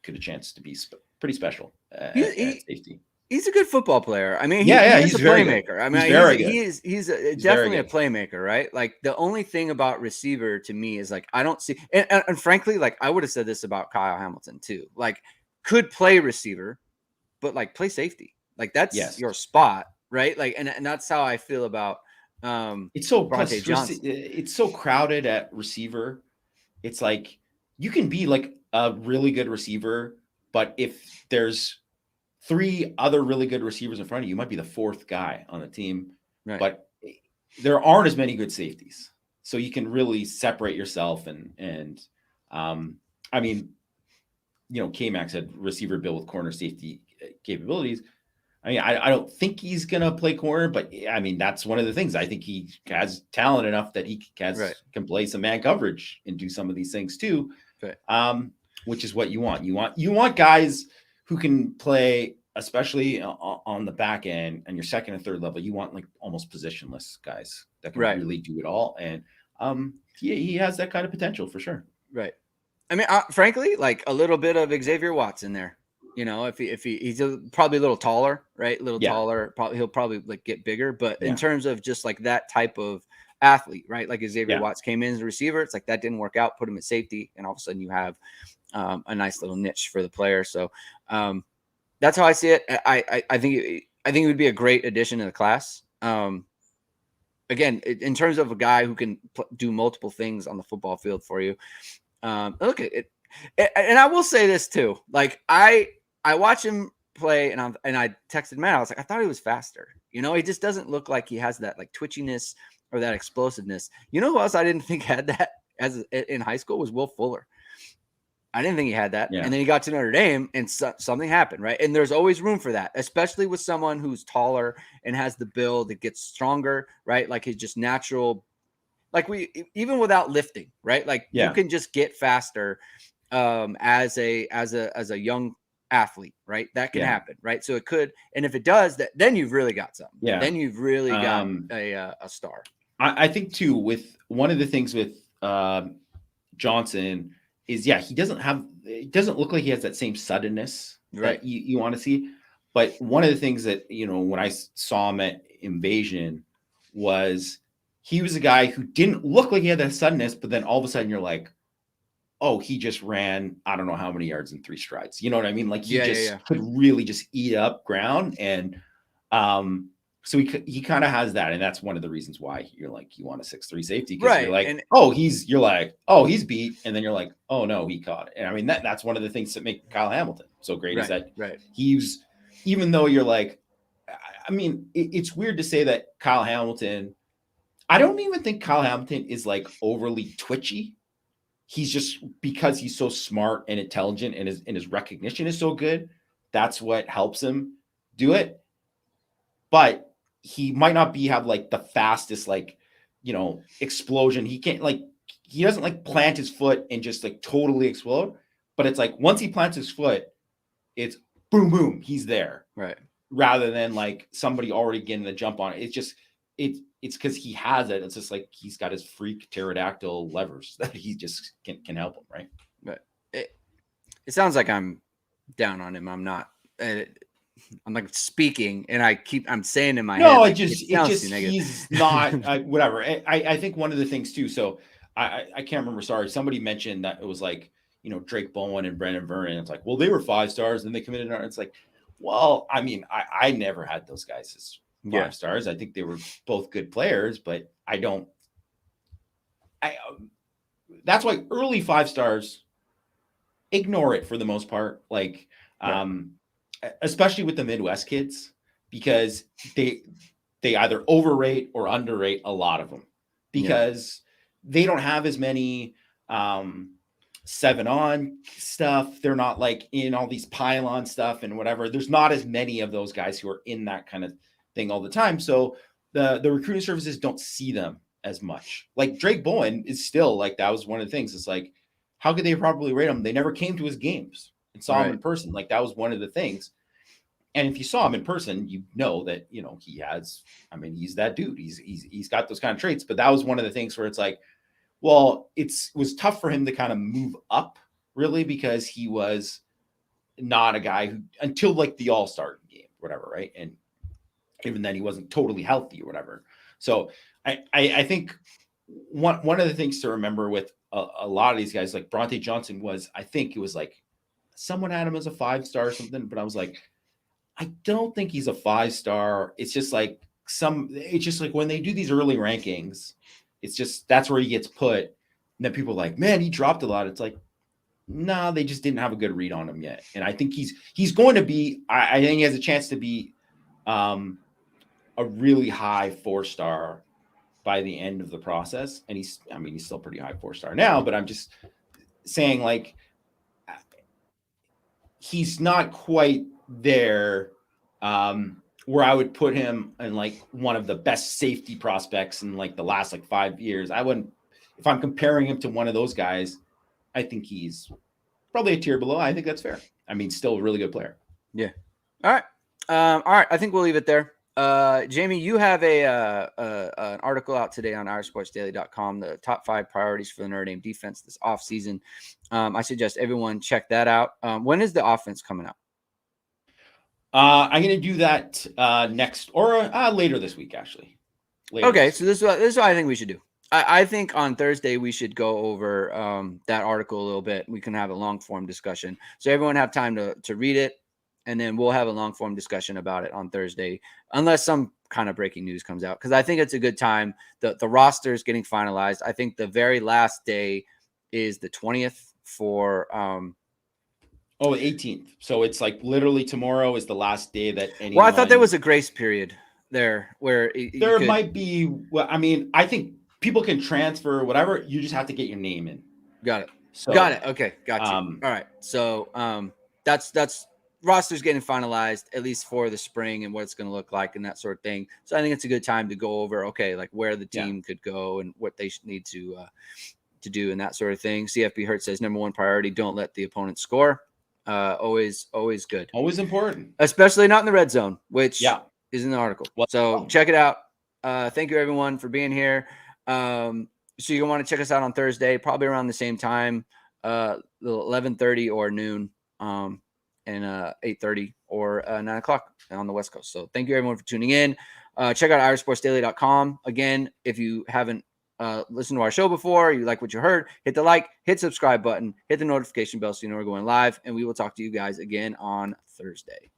could a chance to be pretty special at safety. He's a good football player. He's a playmaker. He's definitely a playmaker, right? Like the only thing about receiver to me is like, I don't see, and frankly, like I would have said this about Kyle Hamilton too, like could play receiver, but like play safety. Like that's your spot. Right. Like, and that's how I feel about it's so it's so crowded at receiver. It's like you can be like a really good receiver, but if there's 3 other really good receivers in front of you, you might be the 4th guy on the team. Right. But there aren't as many good safeties. So you can really separate yourself and K-Max had receiver built with corner safety capabilities. I mean, I don't think he's going to play corner, but I mean, that's one of the things. I think he has talent enough that he can play some man coverage and do some of these things too. Right. Which is what you want. You want guys who can play, especially on the back end and your second and third level. You want like almost positionless guys that can really do it all. And he has that kind of potential for sure. Right. I mean, frankly, like a little bit of Xavier Watts in there. You know, if he's probably a little taller, right? A little taller. He'll probably like get bigger. But in terms of just like that type of athlete, right? Like Xavier Watts came in as a receiver. It's like that didn't work out. Put him at safety, and all of a sudden you have a nice little niche for the player. So that's how I see it. I think it would be a great addition to the class. Again, in terms of a guy who can do multiple things on the football field for you. Look at it. And I will say this too. Like I watch him play and I texted Matt. I was like, I thought he was faster. You know, he just doesn't look like he has that like twitchiness or that explosiveness. You know who else I didn't think had that in high school was Will Fuller. I didn't think he had that. And then he got to Notre Dame and something happened, right? And there's always room for that, especially with someone who's taller and has the build that gets stronger, right? Like his just natural, like even without lifting, right? Like you can just get faster as a young athlete, right? That can happen, right? So it could, and if it does, then you've really got something. Then you've really got a star. I think too, with one of the things with Johnson is it doesn't look like he has that same suddenness that you want to see. But one of the things that, you know, when I saw him at Invasion was he was a guy who didn't look like he had that suddenness, but then all of a sudden you're like, oh, he just ran, I don't know how many yards in 3 strides. You know what I mean? Like he could really just eat up ground. And so he kind of has that. And that's one of the reasons why you're like, you want a 6'3" safety. Because you're like, he's beat. And then you're like, oh no, he caught it. And I mean, that's one of the things that make Kyle Hamilton so great is that he's, even though you're like, I mean, it's weird to say that Kyle Hamilton, I don't even think Kyle Hamilton is like overly twitchy. He's just, because he's so smart and intelligent and his recognition is so good, that's what helps him do it. But he might not have like the fastest, like, you know, explosion. He can't he doesn't like plant his foot and just like totally explode. But it's like once he plants his foot, it's boom, boom, he's there. Right. Rather than like somebody already getting the jump on it. It's just, it's because he has it. It's just like he's got his freak pterodactyl levers that he just can help him, right? But it sounds like I'm down on him. I'm not. I'm like speaking, and I'm saying in my head. No, he's not whatever. I think one of the things too. So I can't remember. Sorry, somebody mentioned that it was like, you know, Drake Bowen and Brendan Vernon. It's like, well, they were 5 stars, and they committed. It's like, well, I mean, I never had those guys as 5 stars. I think they were both good players, but that's why early 5 stars, ignore it for the most part. Like, especially with the Midwest kids, because they either overrate or underrate a lot of them because they don't have as many 7-on stuff. They're not like in all these pylon stuff and whatever. There's not as many of those guys who are in that kind of thing all the time. So the recruiting services don't see them as much. Like Drake Bowen is still like, that was one of the things. It's like, how could they properly rate him? They never came to his games and saw him in person. Like that was one of the things. And if you saw him in person, you know that, you know, he's that dude. He's got those kind of traits. But that was one of the things where it's like, well, it was tough for him to kind of move up really, because he was not a guy who, until like the All-Star game, whatever. Right. And even then he wasn't totally healthy or whatever. So I think one of the things to remember with a lot of these guys, like Brauntae Johnson I think it was like someone had him as a 5-star or something, but I was like, I don't think he's a 5-star. It's just like when they do these early rankings, it's just, that's where he gets put. And then people are like, man, he dropped a lot. It's like, no, they just didn't have a good read on him yet. And I think he's going to be, I think he has a chance to be a really high 4-star by the end of the process. And he's still pretty high 4-star now, but I'm just saying, like, he's not quite there where I would put him in like one of the best safety prospects in like the last like 5 years. I wouldn't, if I'm comparing him to one of those guys, I think he's probably a tier below. I think that's fair. I mean, still a really good player. Yeah. All right. All right. I think we'll leave it there. Jamie, you have an article out today on irsportsdaily.com, the top 5 priorities for the Notre Dame defense this offseason. I suggest everyone check that out. When is the offense coming out? I'm going to do that next or later this week, actually. Okay, so this is what I think we should do. I think on Thursday we should go over that article a little bit. We can have a long form discussion, so everyone have time to read it, and then we'll have a long form discussion about it on Thursday, unless some kind of breaking news comes out. Because I think it's a good time. The roster is getting finalized. I think the very last day is the 20th for. 18th. So it's like literally tomorrow is the last day that anyone. Well, I thought there was a grace period there where there might be. Well, I mean, I think people can transfer whatever. You just have to get your name in. Got it. So, got it. Okay, got you. All right. So that's roster's getting finalized at least for the spring and what it's going to look like and that sort of thing. So I think it's a good time to go over like where the team could go and what they need to do and that sort of thing. CFB Hurt says number 1 priority: don't let the opponent score. Always good. Always important. Especially not in the red zone, which is in the article. So check it out. Thank you everyone for being here. So you're gonna want to check us out on Thursday, probably around the same time, 11:30 or noon, and 8:30 or 9 o'clock on the West Coast. So thank you everyone for tuning in. Check out irsportsdaily.com. Again, if you haven't listen to our show before, you like what you heard, hit the like, hit subscribe button, hit the notification bell so you know we're going live, and we will talk to you guys again on Thursday.